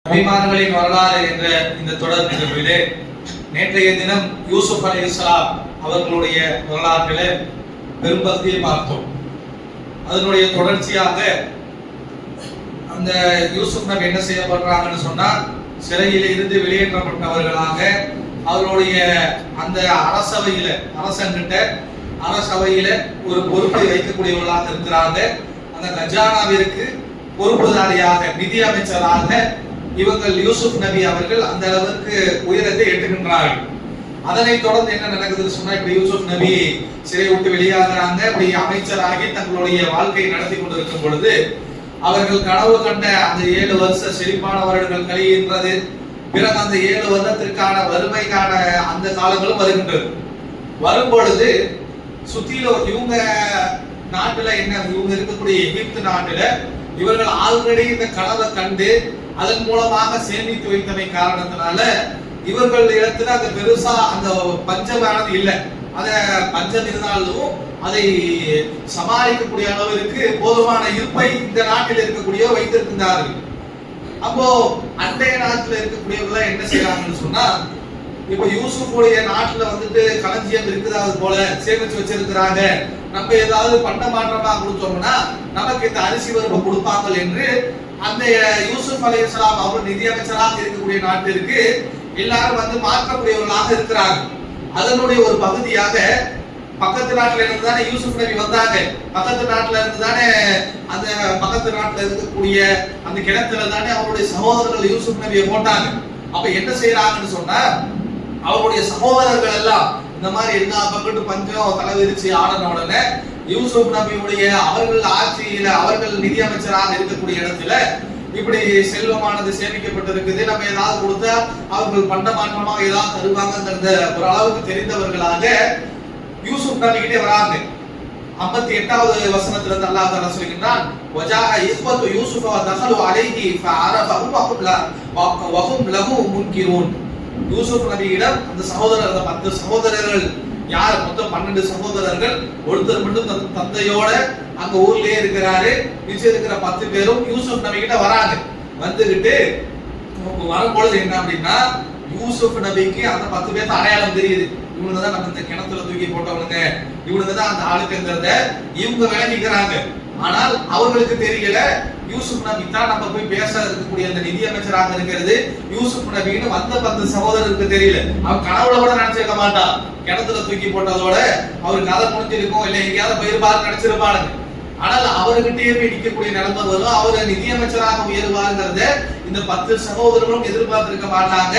அபிமானங்களின் வரலாறு என்ற இந்த தொடர் நிகழ்விலே நேற்றைய தினம் யூசுப் அலைஹிஸ்ஸலாம் அவர்களுடைய வரலாற்றிலே பெரும்பகுதியை பார்த்தோம். அதனுடைய தொடர்ச்சியாக அந்த யூசுப் நபி என்ன செய்யப்படுறாங்கன்னு சொன்னால், சிறையில் இருந்து வெளியேற்றப்பட்டவர்களாக அவர்களுடைய அந்த அரசவையில ஒரு பொறுப்பை வைக்கக்கூடியவர்களாக இருக்கிறாங்க. அந்த கஜானாவிற்கு பொறுப்புதாரியாக, நிதி அமைச்சராக இவங்கள் யூசுப் நபி அவர்கள் அந்த அளவுக்கு உயரத்தை எட்டுகின்றார்கள். அதனை தொடர்ந்து என்ன நடக்குதுன்னு சொன்னா, இப்படி யூசுப் நபி சிறை விட்டு வெளியாகிறாங்க. இப்படி அமைச்சராகி தங்களுடைய வாழ்க்கையை நடத்தி கொண்டிருக்கும் பொழுது அவர்கள் கனவு கண்ட அந்த 7 வருஷ செழிப்பான வருடங்கள் கழிகின்றது. பிறகு அந்த 7 வருடத்திற்கான வறுமைக்கான அந்த காலங்களும் வருகின்றது. வரும் பொழுது சுத்தியில இவங்க நாட்டுல இவங்க இருக்கக்கூடிய எகிப்து நாட்டுல இவர்கள் ஆல்ரெடி இந்த கனவை கண்டு அதன் மூலமாக சேமித்து வைத்தமை காரணத்தினால இவர்கள் இடத்துல அந்த பெருசா அந்த பஞ்சமானது இல்லை. அத பஞ்சம் இருந்தாலும் அதை சமாளிக்கக்கூடிய அளவிற்கு போதுமான இருப்பை இந்த நாட்டில் இருக்கக்கூடிய வைத்திருக்கின்றார்கள். அப்போ அண்டைய நாட்டில் இருக்கக்கூடியவர்கள் என்ன செய்யறாங்கன்னு சொன்னா, இப்ப யூசுஃபுடைய நாட்டுல வந்துட்டு களஞ்சியம் இருக்குது, அது போல சேமிச்சு வச்சிருக்கிறாங்க, நம்ம ஏதாவது பண்ண மாற்றமா கொடுத்தோம்னா நமக்கு இந்த அரிசி பருப்பு கொடுப்பாங்க என்று அந்த யூசுப் அலைஹிஸ்ஸலாம் அவர் நிதி அமைச்சராக இருக்கக்கூடிய நாட்டிற்கு எல்லாரும் வந்து மாற்றக்கூடியவர்களாக இருக்கிறாங்க. அதனுடைய ஒரு பகுதியாக பக்கத்து நாட்டுல இருந்து தானே யூசுப் நபி வந்தாங்க. பக்கத்து நாட்டுல இருந்து தானே அந்த பக்கத்து நாட்டுல இருக்கக்கூடிய அந்த கிணத்துல தானே அவருடைய சகோதரர்கள் யூசுப் நபியை போட்டாங்க. அப்ப என்ன செய்யறாங்கன்னு சொன்னா, அவருடைய சகோதரர்கள் எல்லாம் இந்த மாதிரி எல்லா பக்கத்து பஞ்சம் தலைவிரிச்சு ஆடின உடனே யூசுப் நபியுடைய அவர்கள் ஆட்சியில அவர்கள் நிதி அமைச்சராக இருக்கக்கூடிய இடத்துல இப்படி செல்வமானது சேமிக்கப்பட்டிருக்குது, நம்ம ஏதாவது கொடுத்தா அவர்கள் பண்ட மாற்றமாக ஏதாவது தருவாங்கிறத ஒரு அளவுக்கு தெரிந்தவர்களாக யூசுப் நபி கிட்டே வராங்க. 58வது வசனத்துல இருந்து அல்லாஹ் தஆலா சொல்கிறான், வஜாஅ இஸ்வத்து யூசுஃப வ தഖலு அலைஹி ஃபஅரஃபஹு வஹும் லஹு முன்கிரூன். யூசுப் நபியிடம் அந்த 10 சகோதரர்கள் யார், மொத்தம் 12 சகோதரர்கள், ஒருத்தர் மட்டும் தந்தையோட அங்க ஊர்லயே இருக்கிறாரு. மிச்சம் இருக்கிற 10 பேரும் யூசுப் நபி கிட்ட வராங்க. வந்துகிட்டு வரும்பொழுது என்ன அப்படின்னா, யூசுப் நபிக்கு அந்த 10 பேருக்கு அடையாளம் தெரியுது. இவங்க தான் நம்ம இந்த கிணத்துல தூக்கி போட்டவனுங்க, இவங்க தான் அந்த ஆளுக்குங்கிறத இவங்க விளங்கிக்கிறாங்க. ஆனால் அவர்களுக்கு தெரியல யூசுப் நபி தான் நம்ம போய் பேச இருக்கக்கூடிய அந்த நிதி அமைச்சராக இருக்கிறது யூசுப் நபின்னு வந்த 10 சகோதரருக்கு தெரியல. அவன் கனவுல கூட நினைச்சிருக்க மாட்டான். கிணத்துல தூக்கி போட்டதோட அவருக்கு கதை முடிஞ்சிருக்கும், இல்ல எங்கேயாவது பயிர்பால் நினைச்சிருப்பானுங்க. ஆனால் அவர்கிட்டயே போய் நிற்கக்கூடிய நிலைமை வரும். அவர் நிதியமைச்சராக உயர்வாருங்கிறத இந்த 10 சகோதரர்களும் எதிர்பார்த்திருக்க மாட்டாங்க.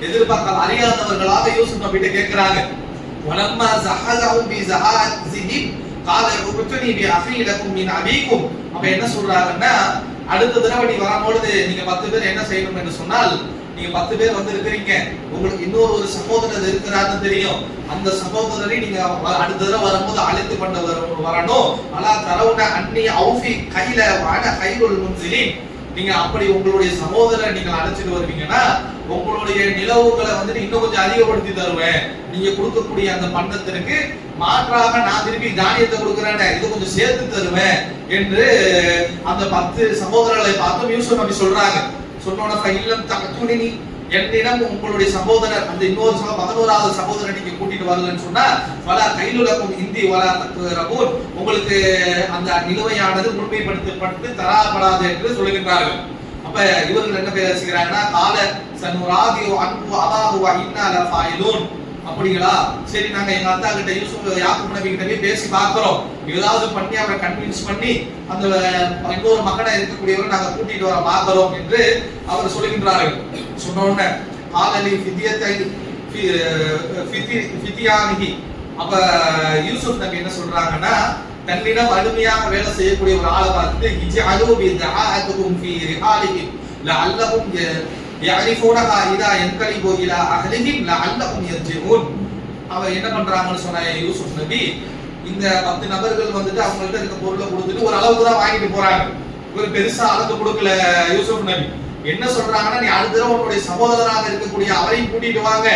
எதிர்பார்க்க அறியாதவர்களாக யூசுப் நபிட்ட கேட்கிறாங்க. வலம்மா ஸஹஸஹு பி ஸஹாஸிஹி கால உபதுனி பி அஃஈலகும் மின் அபீக்கும். அப்ப என்ன சொல்றாங்கன்னா, அடுத்த தடவை நீ வரும்போது நீங்க 10 பேர் என்ன செய்யணும் என்று சொன்னால், நீங்க 10 பேர் வந்து இருக்கிறீங்க, உங்களுக்கு இன்னொரு சகோதரர் இருக்கிறாருன்னு தெரியும். அந்த சகோதரரை நீங்க அடுத்த தடவை வரும்போது அழைத்து கொண்டு வரணும். அலா தரவுன அன்னி அவுஃபி கைல வான கைருல் முன்சிலின். நீங்க அப்படி உங்களுடைய சகோதரரை நீங்க அழைச்சிட்டு வருவீங்கன்னா உங்களுடைய நிலவுகளை வந்து இன்னும் கொஞ்சம் அதிகப்படுத்தி தருவேன். நீங்க கொடுக்கக்கூடிய அந்த பண்டத்திற்கு மாற்றாக நான் திருப்பி தானியத்தை கொடுக்குறேன், இது கொஞ்சம் சேர்த்து தருவேன் என்று அந்த 10 சகோதரர்களை பார்த்து யூசுப் நபி சொல்றாங்க. சொன்னோட இல்லம் தகத்துனி, என்னிடம் உங்களுடைய சகோதரர் அந்த இன்னொரு 11வது சகோதரர் நீங்க கூட்டிட்டு வரலன்னு சொன்னா வலா கைலுலக்கும் இந்தி வலா தக்ரபூன், உங்களுக்கு அந்த நிலுவையானது முழுமைப்படுத்தப்பட்டு தராப்படாது என்று சொல்லுகின்றார்கள். அப்ப இவர்கள் என்ன பேசுகிறாங்கன்னா, கால சனுராதி அன்பு அபாஹு வ இன்னா லஃபாயிலூன். அப்படிங்களா, சரி நாங்க எங்க அத்தா கிட்ட யூசுப் யாக்கூப் நபி கிட்ட போய் பேசி பார்க்கிறோம், ஏதாவது பண்ணி அவரை கன்வின்ஸ் பண்ணி அந்த இன்னொரு மகனை இருக்கக்கூடியவரை நாங்க கூட்டிட்டு வர பார்க்கிறோம் என்று அவர் சொல்லுகின்றார்கள். சொன்ன உடனே காலலி ஃபிதியானிஹி. அப்ப யூசுப் நபி என்ன சொல்றாங்கன்னா, தன்னிடம் அருமையாக வேலை செய்யக்கூடிய ஒரு ஆளை பார்த்துட்டு இஜஅலு பி தஆஅதுகும் ஃபீ ரிஹாலிஹிம் லஅல்லஹும் யஅரிஃபூனஹா இதா யன்கலிபு இலா அஹ்லிஹிம் லஅல்லஹும் யர்ஜிஊன். அவர் என்ன பண்றாங்கன்னு சொன்ன யூசுப் நபி, இந்த 10 நபர்கள் வந்துட்டு அவங்கள்ட்ட இருக்க பொருளை கொடுத்துட்டு ஒரு அளவுக்கு தான் வாங்கிட்டு போறாங்க. ஒரு பெருசா அளந்து கொடுக்கல யூசுப் நபி. என்ன சொல்றாங்கன்னா, நீ அடுத்த தடவை உன்னுடைய சகோதரராக இருக்கக்கூடிய அவரையும் கூட்டிட்டு வாங்க,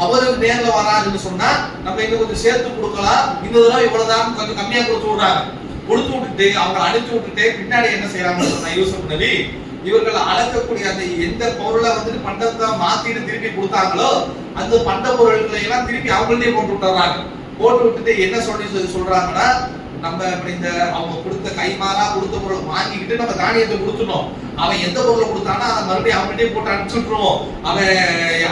அவருக்கு நேர்ல வராதுன்னு சொன்னா நம்ம இன்னும் கொஞ்சம் சேர்த்து கொடுக்கலாம், இந்த தடவை இவ்வளவுதான் கொஞ்சம் கம்மியா கொடுத்து விடுறாங்க. கொடுத்து விட்டுட்டு அவங்க அனுப்பிச்சு விட்டுட்டு பின்னாடி என்ன செய்யறாங்கன்னு சொன்னா யூசுப் நபி, இவர்கள் அளக்கக்கூடிய அந்த எந்த பொருளை வந்துட்டு பண்டத்தை மாத்திட்டு திருப்பி கொடுத்தாங்களோ அந்த பண்ட பொருட்களை எல்லாம் திருப்பி அவங்கள்டே போட்டு விட்டுறாங்க. போட்டு விட்டுட்டு என்ன சொல்றாங்கன்னா, நம்ம இப்படி இந்த அவங்க கொடுத்த கைமாறா கொடுத்த பொருளை வாங்கிக்கிட்டு நம்ம தானியத்தை கொடுத்துட்டோம். அவன் எந்த பொருளை கொடுத்தானா அதை மறுபடியும் அவன்கிட்டே போட்டு அனுப்பிச்சுட்டுருவோம். அவன்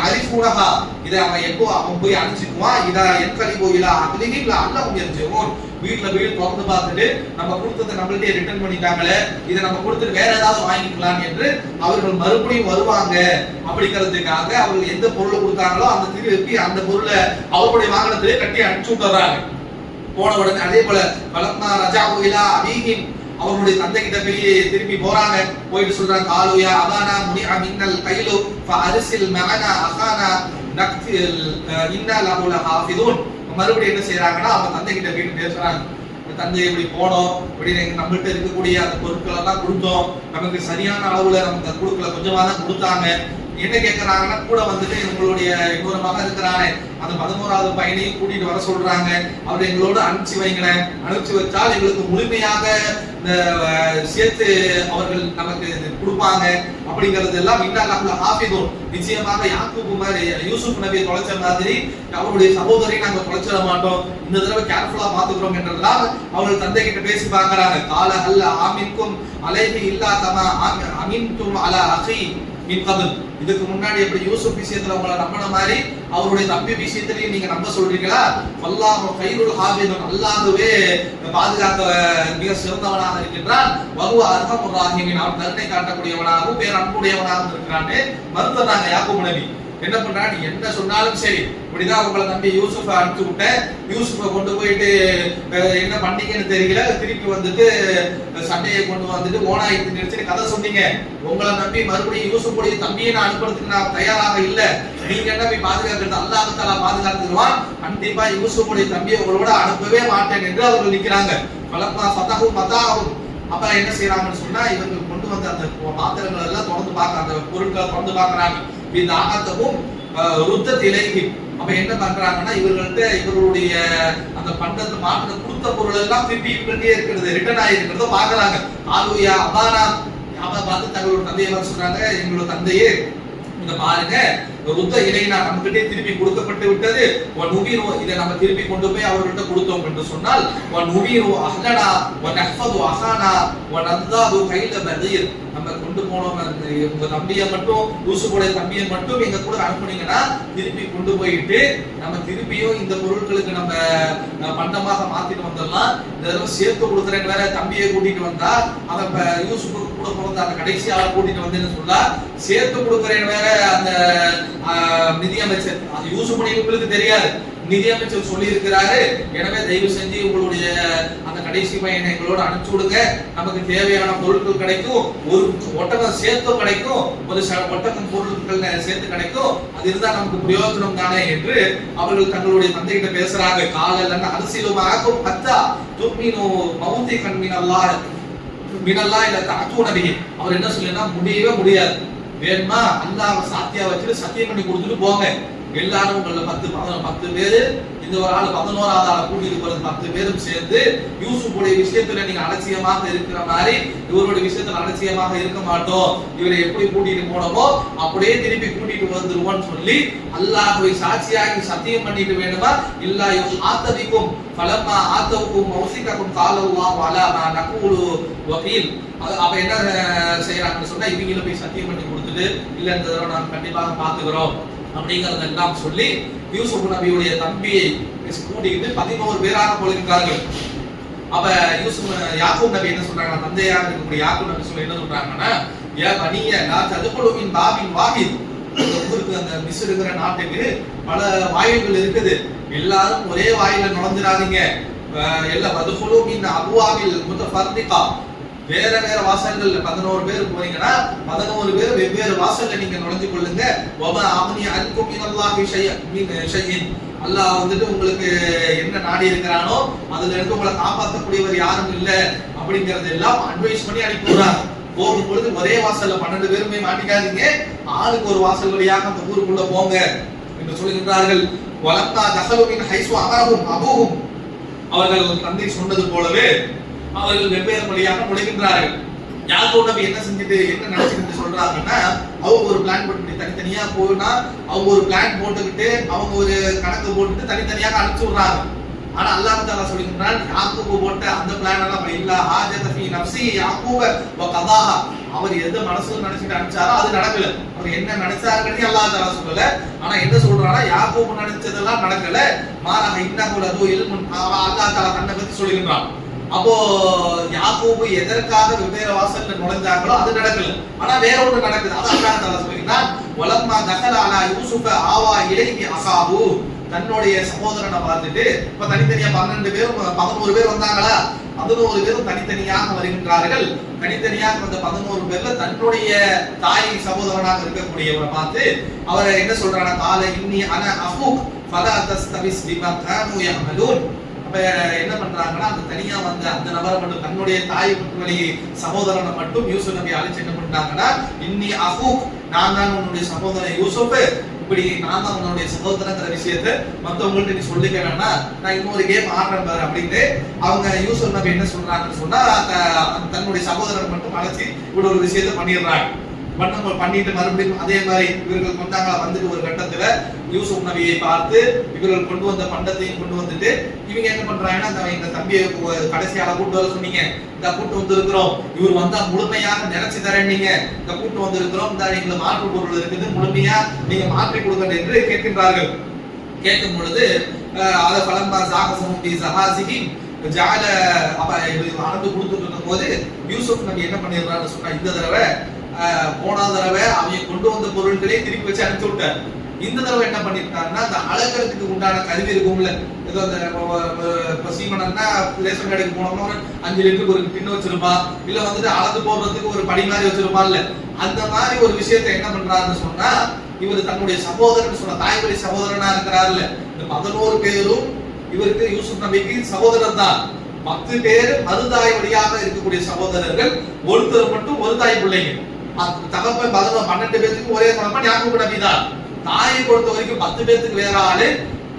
அரிசூனகா இதை அவன் எப்போ அவன் போய் அனுப்பிச்சுக்குவான். இதா என் கழி போயிலா அதுலேயும் இல்லை அல்ல முடிஞ்சிருவோம். வீட்டுல வீடு திறந்து பார்த்துட்டு நம்ம கொடுத்ததை நம்மள்டே ரிட்டர்ன் பண்ணிட்டாங்களே, இதை நம்ம கொடுத்துட்டு வேற ஏதாவது வாங்கிக்கலாம் என்று அவர்கள் மறுபடியும் வருவாங்க. அப்படிங்கிறதுக்காக அவர்கள் எந்த பொருளை கொடுத்தாங்களோ அந்த திருப்பி அந்த பொருளை அவர்களுடைய வாகனத்திலே கட்டி அனுப்பிச்சு விட்டுறாங்க. போன உடனே அதே போல பலம்மா ரஜா கோயிலா அபீகின் அவருடைய தந்தை கிட்ட போய் திருப்பி போறாங்க. போயிட்டு சொல்றாங்க, காலுயா அபானா முனிஅ மின்னல் கைலு ஃபஅர்சில் மஅனா அகானா நக்தில் இன்னா லஹு லஹாஃபிதுன். மறுபடியும் என்ன செய்யறாங்கன்னா அவங்க தந்தை கிட்ட போயிட்டு பேசுறாங்க, தந்தை இப்படி போனோம், இப்படி நம்மகிட்ட இருக்கக்கூடிய அந்த பொருட்கள் எல்லாம் கொடுத்தோம், நமக்கு சரியான அளவுல நமக்கு கொடுக்கல, கொஞ்சமா தான் கொடுத்தாங்க. என்ன கேட்கறாங்கன்னா, கூட வந்துட்டு உங்களுடைய இன்னொரு மகன் இருக்கிறானே அந்த 11வது பையனையும் கூட்டிட்டு வர சொல்றாங்க. அவர் எங்களோட அனுப்பிச்சு வைங்களேன், அனுப்பிச்சு வச்சால் எங்களுக்கு முழுமையாக இந்த சேர்த்து அவர்கள் நமக்கு கொடுப்பாங்க. அப்படிங்கிறது எல்லாம் ஹாஃபிதுன், நிச்சயமாக யாக்கூப் மாதிரி யூசுப் நபியை தொலைச்ச மாதிரி அவருடைய சகோதரி நாங்க தொலைச்சிட மாட்டோம், இந்த தடவை கேர்ஃபுல்லா பாத்துக்கிறோம் என்றெல்லாம் அவர்கள் தந்தை கிட்ட பேசி பாக்குறாங்க. கால அல்ல ஆமின்கும் அலைஹி இல்லா கமா அமின்தும் அலா அஹி மின் கபல். இதுக்கு முன்னாடி எப்படி யூசுப் விஷயத்துல உங்களை நம்பின மாதிரி அவருடைய தம்பி விஷயத்திலையும் நீங்க நம்ப சொல்றீங்களா? வல்லாஹு கைருல் ஹாஃபிதுன், அல்லாஹ்வே பாதுகாக்க மிக சிறந்தவனாக இருக்கின்றான். வஹுவ அர்ஹமுர் ராஹிமீன், அவன் கருணை காட்டக்கூடியவனாகவும் பேர் அன்புடையவனாகவும் இருக்கிறான்னு மறுத்துறாங்க யாக்கூப் நபி. என்ன பண்றான், என்ன சொன்னாலும் சரி, இப்படிதான் உங்களை நம்பி யூசுஃபை அனுப்பிச்சு விட்டேன், யூசுஃபை கொண்டு போயிட்டு என்ன பண்ணீங்கன்னு தெரியல, திருப்பி வந்துட்டு சண்டையை கொண்டு வந்துட்டு ஓனாயிட்டு நினைச்சு கதை சொன்னீங்க. உங்களை நம்பி மறுபடியும் யூசுஃபுடைய தம்பியை நான் அனுப்புறதுக்கு நான் தயாராக இல்லை. நீங்க என்ன போய் பாதுகாக்கிறது, அல்லாஹ் தஆலா பாதுகாத்துருவான். கண்டிப்பா யூசுஃபுடைய தம்பியை உங்களோட அனுப்பவே மாட்டேன் என்று அவர்கள் நிற்கிறாங்க. பலமா ஃபதஹு மதாஹும். அப்ப என்ன செய்யறாங்கன்னு சொன்னா, இவர்கள் கொண்டு வந்த அந்த பாத்திரங்கள் எல்லாம் தொடர்ந்து பார்க்க, அந்த பொருட்களை தொடர்ந்து பார்க்கறாங்க. இந்த ஆகத்தவும் ருத்தத்திலேஹி. அப்ப என்ன பண்றாங்கன்னா, இவர்கள்ட்ட இவருடைய அந்த பண்டத்தை மாற்ற கொடுத்த பொருள் எல்லாம் திருப்பி இவங்கள்ட்டே இருக்கிறது, ரிட்டர்ன் ஆகிருக்கிறத பாக்குறாங்க. ஆலுயா அபானா, அவ பார்த்து தங்களோட தந்தையை சொல்றாங்க, எங்களோட தந்தையே இங்க பாருங்க, ருத்த இலைனா நம்மகிட்டே திருப்பி கொடுக்கப்பட்டு விட்டது. வனுவீரு, இதை நம்ம திருப்பி கொண்டு போய் அவர்கள்ட்ட கொடுத்தோம் என்று சொன்னால், வனுவீரு அஹ்லனா வனஹ்ஃபது அஹானா வனதாது கைல பதீர். நம்ம கொண்டு போனோம் உங்க தம்பியை மட்டும், யூசுஃபுடைய தம்பியை மட்டும் எங்க கூட அனுப்புனீங்கன்னா திருப்பி கொண்டு போயிட்டு நம்ம திருப்பியும் இந்த பொருட்களுக்கு நம்ம பண்டமாக மாத்திட்டு வந்துடலாம். இதெல்லாம் சேர்த்து கொடுக்குறேன் வேற தம்பியை கூட்டிட்டு வந்தா, அதை யூசுஃபுக்கு கூட பிறந்த அந்த கடைசி ஆளை கூட்டிட்டு வந்தேன்னு சொல்லா, சேர்த்து கொடுக்குறேன் வேற அந்த நிதியமைச்சர், அது யூசுஃபுடைய உங்களுக்கு தெரியாது, நிதியமைச்சர் சொல்லி இருக்கிறாரு. எனவே தயவு செஞ்சு உங்களுடைய அந்த கடைசி பையனை எங்களோட அனுப்பிச்சு விடுங்க, நமக்கு தேவையான பொருட்கள் கிடைக்கும், ஒரு ஒட்டகம் சேர்த்து கிடைக்கும், ஒரு ஒட்டகம் பொருட்கள் சேர்த்து கிடைக்கும், அது இருந்தா நமக்கு பிரயோஜனம் தானே என்று அவர்கள் தங்களுடைய தந்தைகிட்ட பேசுறாங்க. காலல்ல அரசியலுமாக்கும் பத்தா துர்மீனு மௌதி கண்மினல்லாஹ் மினல்லாஹ் இல்ல தஅதூனபிஹி. அவர் என்ன சொல்லினா, முடியவே முடியாது, வேணுமா அல்லாஹ்வை சாத்தியா வச்சுட்டு சத்தியம் பண்ணி கொடுத்துட்டு போங்க. எல்லாரும் உங்கள 10 பேரு, இந்த ஒரு ஆள் 11வது ஆளை கூட்டிட்டு போறது 10 பேரும் சேர்ந்து யூசுஃபுடைய விஷயத்துல நீங்க அலட்சியமாக இருக்கிற மாதிரி இவருடைய விஷயத்துல அலட்சியமாக இருக்க மாட்டோம், இவரை எப்படி கூட்டிட்டு போனோமோ அப்படியே திருப்பி கூட்டிட்டு வந்துருவோம்னு சொல்லி அல்லாஹ்வை சாட்சியாகி சத்தியம் பண்ணிட்டு வேணுமா. இல்லா யுஹாத்தபிக்கும் ஃபலமா ஆத்தவுக்கும் மௌசிகக்கும் காலல்லாஹு அலா மா நகூலு வகீல். அப்ப என்ன செய்யறாங்கன்னு சொன்னா, இவங்கள போய் சத்தியம் பண்ணி கொடுத்துட்டு இல்ல இந்த தடவை நாங்க கண்டிப்பாக பாத்துக்கிறோம் அப்படிங்கறதெல்லாம் சொல்லி யூசுப் நபியுடைய தம்பியை கூட்டிக்கிட்டு 11 பேராக போயிருக்கார்கள். அப்ப யாக்கூப் நபி என்ன சொல்றாங்க, தந்தையாக இருக்கக்கூடிய யாக்கூப் நபி சொல்ல என்ன சொல்றாங்கன்னா, யா பனிய லா ததுகுலு மின் பாபின் வாஹித். ஊருக்கு அந்த மிஸ்ருங்கிற நாட்டுக்கு பல வாயில்கள் இருக்குது, எல்லாரும் ஒரே வாயில நுழைஞ்சிராதீங்க. எல்லா வதுகுலு மின் அபுவாபில் முத்தஃபர்ரிகா, வேற வேற வாசல்கள் 11 பேர் போறீங்கன்னா 11 பேர் வெவ்வேறு வாசல்ல நீங்க நுழைஞ்சு கொள்ளுங்க. வமா அம்னி அன்கும் மினல்லாஹி ஷைஇன், அல்லாஹ் வந்துட்டு உங்களுக்கு என்ன நாடி இருக்கிறானோ அதுல இருந்து உங்களை காப்பாற்றக்கூடியவர் யாரும் இல்ல அப்படிங்கறது எல்லாம் அட்வைஸ் பண்ணி அனுப்பிடுறாங்க. போகும்பொழுது ஒரே வாசல்ல 12 பேருமே மாட்டிக்காதீங்க, ஆளுக்கு ஒரு வாசல் வழியாக அந்த ஊருக்குள்ள போங்க என்று சொல்லுகிறார்கள். வலத்தா தஹலுமின் ஹைசு அமரஹும் அபூஹும், அவர்கள் தந்தை சொன்னது போலவே அவர்கள் வெவ்வேறு வழியாக நுழைகின்றார்கள். யாக்கூப் நபி என்ன செஞ்சுட்டு என்ன நினைச்சுக்கிட்டு சொல்றாங்கன்னா, அவங்க ஒரு பிளான் போட்டு தனித்தனியா போனா அவங்க ஒரு பிளான் போட்டுக்கிட்டு அவங்க ஒரு கணக்கு போட்டுட்டு தனித்தனியாக அனுப்பிச்சு விடுறாங்க. ஆனா அல்லாஹ் தஆலா சொல்லிக்கிறான், யாக்கூப் போட்ட அந்த பிளான் எல்லாம் இல்ல ஹாஜத ஃபீ நஃப்ஸி யாக்கூப வ கதாஹா. அவர் எது மனசுல நினைச்சிட்டு அனுப்பிச்சாரோ அது நடக்கல. அவர் என்ன நினைச்சாருன்னு அல்லாஹ் தஆலா சொல்லல. ஆனா என்ன சொல்றானா, யாக்கூப் நினைச்சதெல்லாம் நடக்கல. மாரஹ இன்னஹு லது இல்முன். அல்லாஹ் தஆலா தன்னை பத்தி சொல்லிக்கிறான். அப்போ யாக்கூப் எதற்காக வெவ்வேறு வாசல்ல நுழைஞ்சாங்களோ அது நடக்கல. ஆனா வேற ஒன்று நடக்குது. அது அல்லாஹ் தஆலா சொல்லிக்கிறான், வலம்மா தகல அலா யூசுஃப ஆவா இலைஹி அஸாபு. தன்னுடைய சகோதரனை பார்த்துட்டு இப்ப தனித்தனியா 12 பேரும் 11 பேர் வந்தாங்களா, 11 பேரும் தனித்தனியாக வருகின்றார்கள். தனித்தனியாக வந்த 11 பேர்ல தன்னுடைய தாய் சகோதரனாக இருக்கக்கூடியவரை பார்த்து அவரை என்ன சொல்றானா, கால இன்னி அன அஹூக் ஃபலா தஸ்தபிஸ் பிமா கானூ யஅமலூன். அப்ப என்ன பண்றாங்கன்னா, அந்த தனியா வந்த அந்த நபரை மட்டும் தன்னுடைய தாய் வழி சகோதரனை மட்டும் யூசுப் நபி அழைச்சு என்ன பண்ணிட்டாங்கன்னா, இன்னி அஹூக், நான் தான் உன்னுடைய சகோதரன் யூசுப், இப்படி நான் தான் உன்னுடைய சகோதரங்கிற விஷயத்தை மற்றவங்கள்ட்ட நீ சொல்லிக்க வேணாம், நான் இன்னொரு கேம் ஆடுறேன் பாரு அப்படின்னு அவங்க யூசுப் நபி என்ன சொல்றாங்கன்னு சொன்னா, தன்னுடைய சகோதரன் மட்டும் அழைச்சி இப்படி ஒரு விஷயத்த பண்ணிடுறாங்க. பண்ணிட்டு மறுபடியும் அதே மாதிரி இவர்கள் கொண்டாங்க. வந்துட்டு ஒரு கட்டத்துல யூசுப் நபியை பார்த்து இவர்கள் கொண்டு வந்த பண்டத்தையும் கொண்டு வந்துட்டு இவங்க என்ன பண்றாங்கன்னா, இந்த தம்பியை கடைசியால கூட்டு வர சொன்னீங்க, இந்த கூட்டு வந்து இருக்கிறோம், இவர் வந்தா முழுமையாக நினைச்சு தரேன், நீங்க இந்த கூட்டு வந்து இருக்கிறோம், இந்த எங்களுக்கு மாற்று பொருள் இருக்குது, முழுமையா நீங்க மாற்றி கொடுங்க என்று கேட்கின்றார்கள். கேட்கும் பொழுது அதை பலம்பா சாகசமுடி சஹாசிகி ஜால அப்ப அளந்து கொடுத்துட்டு இருக்கும் போது யூசுப் நபி என்ன பண்ணிடுறான்னு சொன்னா, இந்த தடவை போன தடவை அவங்க கொண்டு வந்த பொருட்களே திருப்பி வச்சு அனுப்பிச்சு விட்டார். இந்த தடவை என்ன பண்ணிருக்காருன்னா, அந்த அழகிறதுக்கு உண்டான கருவி இருக்கும்ல, ஏதோ அந்த சீமனா ரேஷன் கடைக்கு போனோம்னா ஒரு 5 லிட்டருக்கு ஒரு டின்னு வச்சிருப்பான், இல்ல வந்துட்டு அளந்து போடுறதுக்கு ஒரு படி மாதிரி வச்சிருப்பான்ல, அந்த மாதிரி ஒரு விஷயத்தை என்ன பண்றாருன்னு சொன்னா, இவர் தன்னுடைய சகோதரன் சொன்ன தாய் வழி சகோதரனா இருக்கிறாருல்ல, இந்த 11 பேரும் இவருக்கு யூசுப் நபிக்கு சகோதரர் தான். 10 பேர் மறுதாய் வழியாக இருக்கக்கூடிய சகோதரர்கள், ஒருத்தர் மட்டும் ஒரு தாய் பிள்ளைங்க. தகப்பன் 12 பேருக்கு ஒரே குழப்பம் யாக்கூப் நபி தான். தாயை பொறுத்த வரைக்கும் 10 பேருக்கு வேற ஆளு.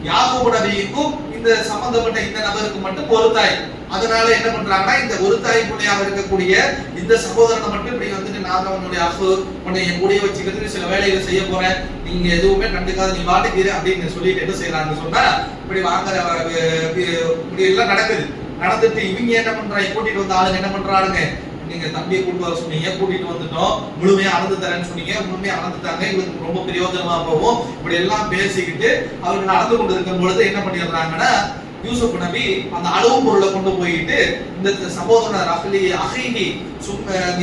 யாக்கூப் நபிக்கும் இந்த சம்பந்தப்பட்ட இந்த நபருக்கு மட்டும் ஒரு தாய். அதனால என்ன பண்றாங்கன்னா, இந்த ஒரு தாய் பிள்ளையாக இருக்கக்கூடிய இந்த சகோதரனை மட்டும் இப்படி வந்துட்டு, நான் உன்னுடைய உன்னை என் கூடிய வச்சுக்கிறதுக்கு சில வேலைகளை செய்ய போறேன், நீங்க எதுவுமே கண்டுக்காத, நீ வாட்டுக்கிறேன் அப்படின்னு சொல்லிட்டு என்ன செய்யறாங்கன்னு சொன்னா, இப்படி வாங்குற இப்படி எல்லாம் நடக்குது. நடந்துட்டு இவங்க என்ன பண்றாங்க, கூட்டிட்டு வந்த ஆளுங்க என்ன பண்றாங்க, நீங்க தம்பியை கூட்டு வர சொன்னீங்க, கூட்டிட்டு வந்துட்டோம், முழுமையா அளந்து தரேன்னு சொன்னீங்க, முழுமையா அளந்துட்டாங்க, இவங்களுக்கு ரொம்ப பிரயோஜனமா போகும், இப்படி எல்லாம் பேசிக்கிட்டு அவர்கள் நடந்து கொண்டு இருக்கும் பொழுது என்ன பண்ணிடுறாங்கன்னா, யூசுப் நபி அந்த அளவு பொருளை கொண்டு போயிட்டு இந்த சகோதரர் அஹ்லி அஹீஹி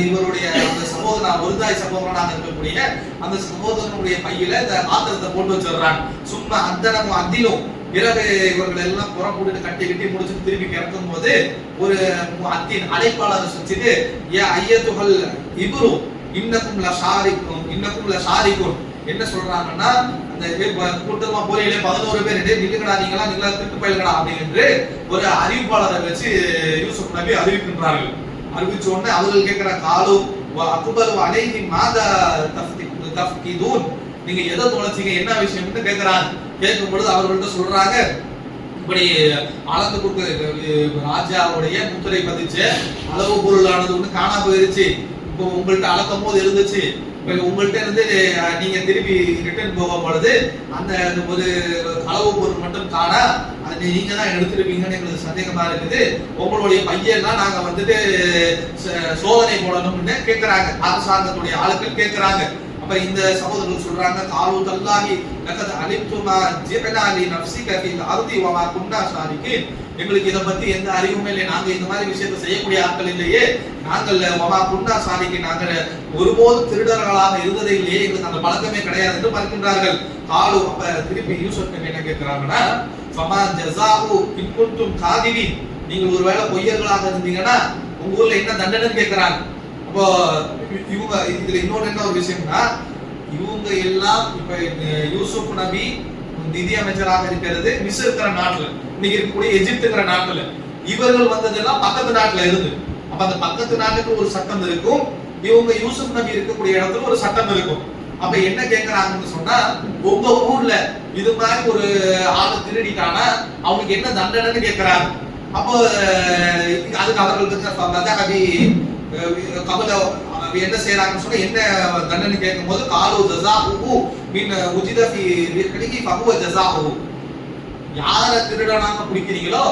இவருடைய அந்த சகோதரன் ஒருதாய் சகோதரனாக இருக்கக்கூடிய அந்த சகோதரனுடைய பையில இந்த ஆத்திரத்தை போட்டு வச்சிடுறாங்க. சும்மா அந்தனமும் அதிலும் பிறகு இவர்கள் எல்லாம் புறம் போட்டு கட்டி முடிச்சுட்டு திருப்பி கிடக்கும் போது ஒரு அத்தின் அழைப்பாளர் வச்சுட்டு, ஏ ஐயத்துகள் இவரும் இன்னக்கும் ஷாரிக்கும் என்ன சொல்றாங்கன்னா, அந்த கூட்டமா போறீங்களே 11 பேர் நில்லுங்கடா, நீங்களா திட்டு பயில்கடா அப்படின்னு ஒரு அறிவிப்பாளரை வச்சு யூசுப் நபி அறிவிக்கின்றார்கள். அறிவிச்ச உடனே அவர்கள் கேட்கிற காலு அக்பர் அலைஹி மாதா தஃப்கிதூன், நீங்க எதை தொலைச்சீங்க, என்ன விஷயம்னு கேட்கிறாங்க. கேட்கும் பொழுது அவர்கள்ட்ட சொல்றாங்க, இப்படி அளந்து கொடுக்க ராஜாவுடைய முத்திரை பதிச்சு அளவு பொருளானது ஒண்ணு காணா போயிருச்சு, இப்போ உங்கள்ட்ட அளக்கும் போது இருந்துச்சு, உங்கள்ட்ட இருந்து நீங்க திருப்பி ரிட்டர்ன் போகும் பொழுது அந்த ஒரு அளவு பொருள் மட்டும் காணா, அது நீங்க தான் எடுத்துருப்பீங்கன்னு எங்களுக்கு சந்தேகமா இருக்குது, உங்களுடைய பையெல்லாம் நாங்க வந்துட்டு சோதனை போடணும்னு கேட்கிறாங்க. அரசாங்கத்துடைய ஆட்கள் கேட்கிறாங்க. அப்ப இந்த சகோதரர்கள் சொல்றாங்க, காலு தல்லாஹி லகத் அலிம்துமா ஜிஅலா லி நஃப்ஸிக ஃபில் அர்தி வமா குன்னா ஷாரிகீன், எங்களுக்கு இத பத்தி எந்த அறிவுமே இல்லை, நாங்க இந்த மாதிரி விஷயத்தை செய்யக்கூடிய ஆட்கள் இல்லையே, நாங்கள் வமா குன்னா ஷாரிகீன், நாங்கள் ஒருபோதும் திருடர்களாக இருந்ததே இல்லையே, எங்களுக்கு அந்த பழக்கமே கிடையாது என்று மறுக்கின்றார்கள். காலு அப்ப திருப்பி யூசுப் என்ன கேட்கிறாங்கன்னா, ஃபமா ஜஸாஉ இன் குன்தும் காதிபீன், நீங்கள் ஒருவேளை பொய்யர்களாக இருந்தீங்கன்னா உங்க ஊர்ல என்ன தண்டனைன்னு கேட்கிறாங்க. இப்போ இவங்க இதுல இன்னொரு என்ன ஒரு விஷயம்னா, இவங்க எல்லாம் இப்ப யூசுப் நபி நிதி அமைச்சராக இருக்கிறது மிஸ்ர் இருக்கிற நாட்டுல, இன்னைக்கு இருக்கக்கூடிய எகிப்துங்கிற நாட்டுல, இவர்கள் வந்ததெல்லாம் பக்கத்து நாட்டுல இருந்து. அப்ப அந்த பக்கத்து நாட்டுக்கு ஒரு சட்டம் இருக்கும், இவங்க யூசுப் நபி இருக்கக்கூடிய இடத்துல ஒரு சட்டம் இருக்கும். அப்ப என்ன கேட்கறாங்கன்னு சொன்னா, உங்க ஊர்ல இது மாதிரி ஒரு ஆளு திருடிட்டானா அவனுக்கு என்ன தண்டனைன்னு கேட்கறாங்க. அப்போ அதுக்கு அவர்களுக்கு என்ன செய்யறாங்கன்னு சொன்னா என்ன தண்டனை கேட்கும் போது காலு ஜஸாஹு மின் உஜித ஃபீ ரிஹ்லிஹி ஃபஹுவ ஜஸாஹு. யார திருடனாக பிடிக்கிறீங்களோ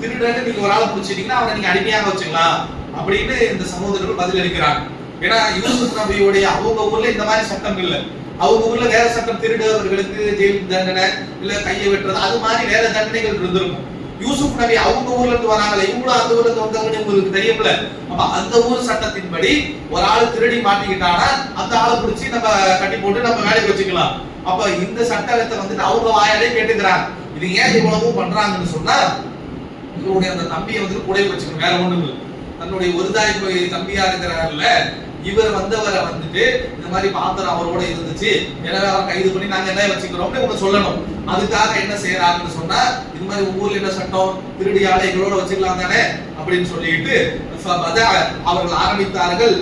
திருடன்னு நீங்க ஒரு ஆளை பிடிச்சிட்டீங்கன்னா அவனை நீங்க அடிமையாக வச்சுக்கலாம் அப்படின்னு இந்த சகோதரர்கள் பதில் அளிக்கிறாங்க. ஏன்னா யூசுப் நபியுடைய அவங்க ஊர்ல இந்த மாதிரி சட்டம் இல்லை. அவங்க ஊர்ல வேற சட்டம், திருடுவர்களுக்கு ஜெயில் தண்டனை இல்ல கையை வெட்டுறது அது மாதிரி வேற தண்டனைகள் இருந்திருக்கும். யூசுப் நபி அவங்க ஊர்ல இருந்து வராங்களே, இவங்களும் அந்த ஊர்ல இருந்து வந்தவங்க உங்களுக்கு தெரியும்ல. அப்ப அந்த ஊர் சட்டத்தின்படி ஒரு ஆள் திருடி மாட்டிக்கிட்டானா அந்த ஆளை பிடிச்சி நம்ம கட்டி போட்டு நம்ம வேலைக்கு வச்சுக்கலாம். அப்ப இந்த சட்டத்தை வந்துட்டு அவங்க வாயாலே கேட்டுக்கிறாங்க. இது ஏன் இவ்வளவும் பண்றாங்கன்னு சொன்னா இவருடைய அந்த தம்பியை வந்து கூட வச்சுக்கணும், வேற ஒண்ணும் இல்லை. தன்னுடைய ஒரு தாய் தம்பியா இருக்கிறாருல இவர் வந்தவரை வந்துட்டு இந்த மாதிரி பாத்திரம் அவரோட இருந்துச்சு, எனவே அவரை கைது பண்ணி நாங்க என்ன வச்சுக்கிறோம்னு இவங்க சொல்லணும். அதுக்காக என்ன செய்யறாங்கன்னு சொன்னா இது மாதிரி ஊர்ல என்ன சட்டம், திருடியால எங்களோட வச்சுக்கலாம் தானே அப்படின்னு சொல்லிட்டு அவர்கள் ஆரம்பித்தார்கள்.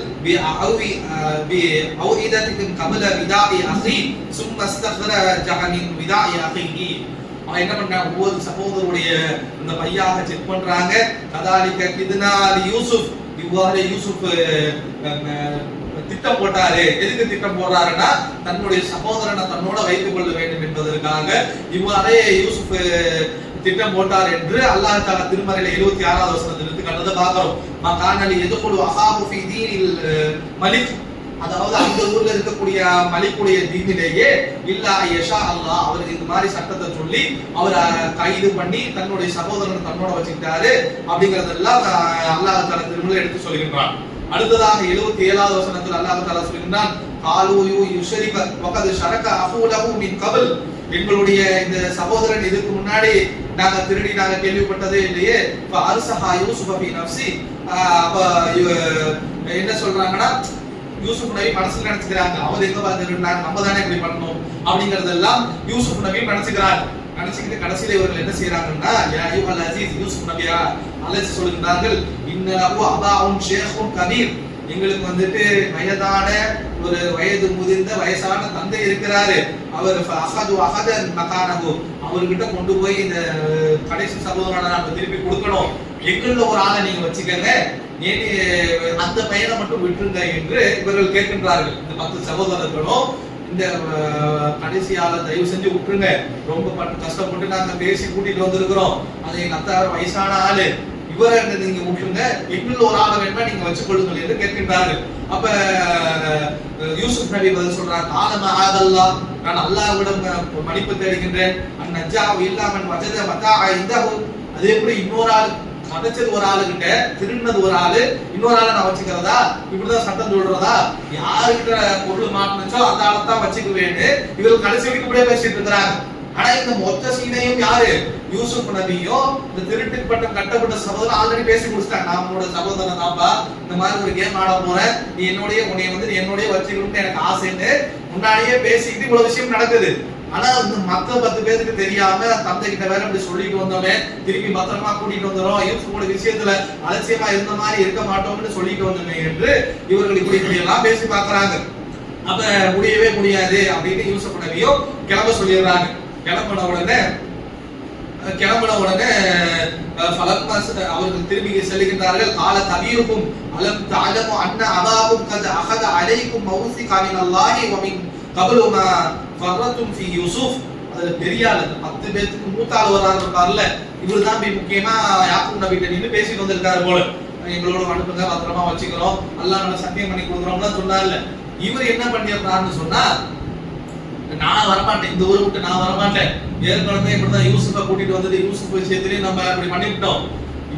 அவன் என்ன பண்றான், ஒவ்வொரு சகோதரருடைய இந்த பையாக செக் பண்றாங்க. கதாலிக்க கிதுனால் யூசுப், இவ்வாறு யூசுப் திட்டம் போட்டாரு. எதுக்கு திட்டம் போடுறாருன்னா தன்னுடைய சகோதரனை தன்னோட வைத்துக் கொள்ள வேண்டும் என்பதற்காக இவ்வாறே யூசுப் திட்டம் போட்டார் என்று அல்லாஹ் தஆலா திருமறையில 76வது வசனத்தில் இருந்து கண்டதை பார்க்கிறோம். மகானலி எதுகுலு அஹாஹு ஃபீ தீனில் மலிக், அதாவது அந்த ஊர்ல இருக்கக்கூடிய மலிக்குடைய தீனிலேயே இல்லா யஷா அல்லாஹ் அவருக்கு இந்த மாதிரி சட்டத்தை சொல்லி அவரை கைது பண்ணி தன்னுடைய சகோதரனை தன்னோட வச்சுக்கிட்டாரு அப்படிங்கறதெல்லாம் அல்லாஹ் தஆலா திருமறையில எடுத்து சொல்கின்றான். அடுத்ததாக 77வது வசனத்தில் அல்லாஹ் தஆலா சொல்கின்றான், காலு யுஷ்ரிக வகத் ஷரக அஹூலஹு மின் கபல், எங்களுடைய இந்த சகோதரன் இதுக்கு முன்னாடி நாங்க திருடி நாங்க கேள்விப்பட்டதே இல்லையே. ஃபஅர்ஸஹா யூசுஃப ஃபீ நஃப்ஸி, அப்ப என்ன சொல்றாங்கன்னா யூசுப் நபி மனசுல நினைச்சுக்கிறாங்க அவர் எங்க பார்த்துருந்தாங்க, நம்ம தானே இப்படி பண்ணணும் அப்படிங்கறதெல்லாம் யூசுப் நபி நினைச்சுக்கிறாங்க. நினைச்சுக்கிட்டு கடைசியில இவர்கள் என்ன செய்யறாங்கன்னா யா அய்யுஹல் அஸீஸ், யூசுப் நபியா அழைச்சு சொல்கிறார்கள், இன்னலஹு அபாஉன் ஷேഖுன் கபீர், எங்களுக்கு வந்துட்டு வயதான ஒரு வயது முதிர்ந்த வயசான தந்தை இருக்கிறாரு. அவர் அகதன் மகானகு, அவர்கிட்ட கொண்டு போய் இந்த கடைசி சகோதரனை நம்ம திருப்பி கொடுக்கணும், எங்கள ஒரு ஆளை நீங்க வச்சுக்கங்க, அந்த பையனை மட்டும் விட்டுருங்க என்று இவர்கள் கேட்கின்றார்கள். இந்த 10 சகோதரர்களும் இந்த கடைசியால தயவு செஞ்சு விட்டுருங்க, ரொம்ப கஷ்டப்பட்டு நாங்க பேசி கூட்டிட்டு வந்திருக்கிறோம், அது எங்க அத்தார் வயசான ஆளு, இவரை நீங்க விட்டுருங்க, இன்னும் ஒரு ஆளை வேணுமா நீங்க வச்சுக்கொள்ளுங்கள் என்று கேட்கின்றார்கள். அப்ப யூசுப் நபி பதில் சொல்றார், காலமா ஆதல்லா, நான் அல்லாஹ்விடம் மன்னிப்பு தேடுகின்றேன், அந்நஜ்ஜாஹு இல்லாமன் வஜத மதா இந்தஹு, அது எப்படி இன்னொரு ஆள் கிடைச்சது ஒரு ஆளுகிட்ட திருடினது ஒரு ஆளு இன்னொரு ஆளை நான் வச்சுக்கிறதா, இப்படிதான் சட்டம் சொல்றதா, யாருக்கிட்ட பொருள் மாட்டினச்சோ அந்த ஆளை தான் வச்சுக்குவேன்னு இவர்கள் கடைசி வரைக்கும் இப்படியே பேசிட்டு இருக்கிறாங்க. ஆனா இந்த மொத்த சீனையும் யாரு, யூசுப் நபியும் இந்த திருட்டுக்கு பட்டம் கட்டப்பட்ட சகோதரன் ஆல்ரெடி பேசி முடிச்சிட்டாங்க. நான் உன்னோட சகோதரன் தான்ப்பா, இந்த மாதிரி ஒரு கேம் ஆட போறேன், நீ உன்னைய வந்து என்னோடய வச்சுக்கணும்னு எனக்கு ஆசைன்னு முன்னாடியே பேசிக்கிட்டு இவ்வளவு விஷயம் நடக்குது. ஆனா இந்த மத்த 10 பேருக்கு தெரியாம தந்தை கிட்ட வேற இப்படி சொல்லிட்டு வந்தோமே, திருப்பி பத்திரமா கூட்டிட்டு வந்துடும், யூசுஃபோட விஷயத்துல அலட்சியமா இருந்த மாதிரி இருக்க மாட்டோம்னு சொல்லிட்டு வந்தோமே என்று இவர்கள் இப்படி எல்லாம் பேசி பாக்குறாங்க. அப்ப முடியவே முடியாது அப்படின்னு யூசுப் நபியும் கிளம்ப சொல்லிடுறாங்க. கிளம்பின உடனே அவர்கள் திரும்பி செல்கின்றார்கள். கால கபீருக்கும் அலம் தஅலமு அன்ன அபாகும் கத் அகத அலைக்கும் மௌசிகா மினல்லாஹி வ மின் கப்லு மா ஃபர்ரத்தும் ஃபீ யூசுப். அதுல பெரிய ஆளு 10 பேருக்கு மூத்த ஆள் இருப்பார்ல, இவர் தான் முக்கியமா யாக்கூப் நபி கிட்ட நின்னு பேசிட்டு வந்திருக்காரு போல, எங்களோட அனுப்புங்க, பத்திரமா வச்சுக்கிறோம், அல்லாஹ் நம்ம சத்தியம் பண்ணி கொடுக்குறோம்னு சொன்னார்ல. இவர் என்ன பண்ணிருக்காருன்னு சொன்னா, நான் வரமாட்டேன், இந்த ஊரை விட்டு நான் வரமாட்டேன், ஏற்கனவே இப்படிதான் யூசுஃபை கூட்டிட்டு வந்துட்டு யூசுஃப் விஷயத்திலேயே நம்ம இப்படி பண்ணிவிட்டோம்,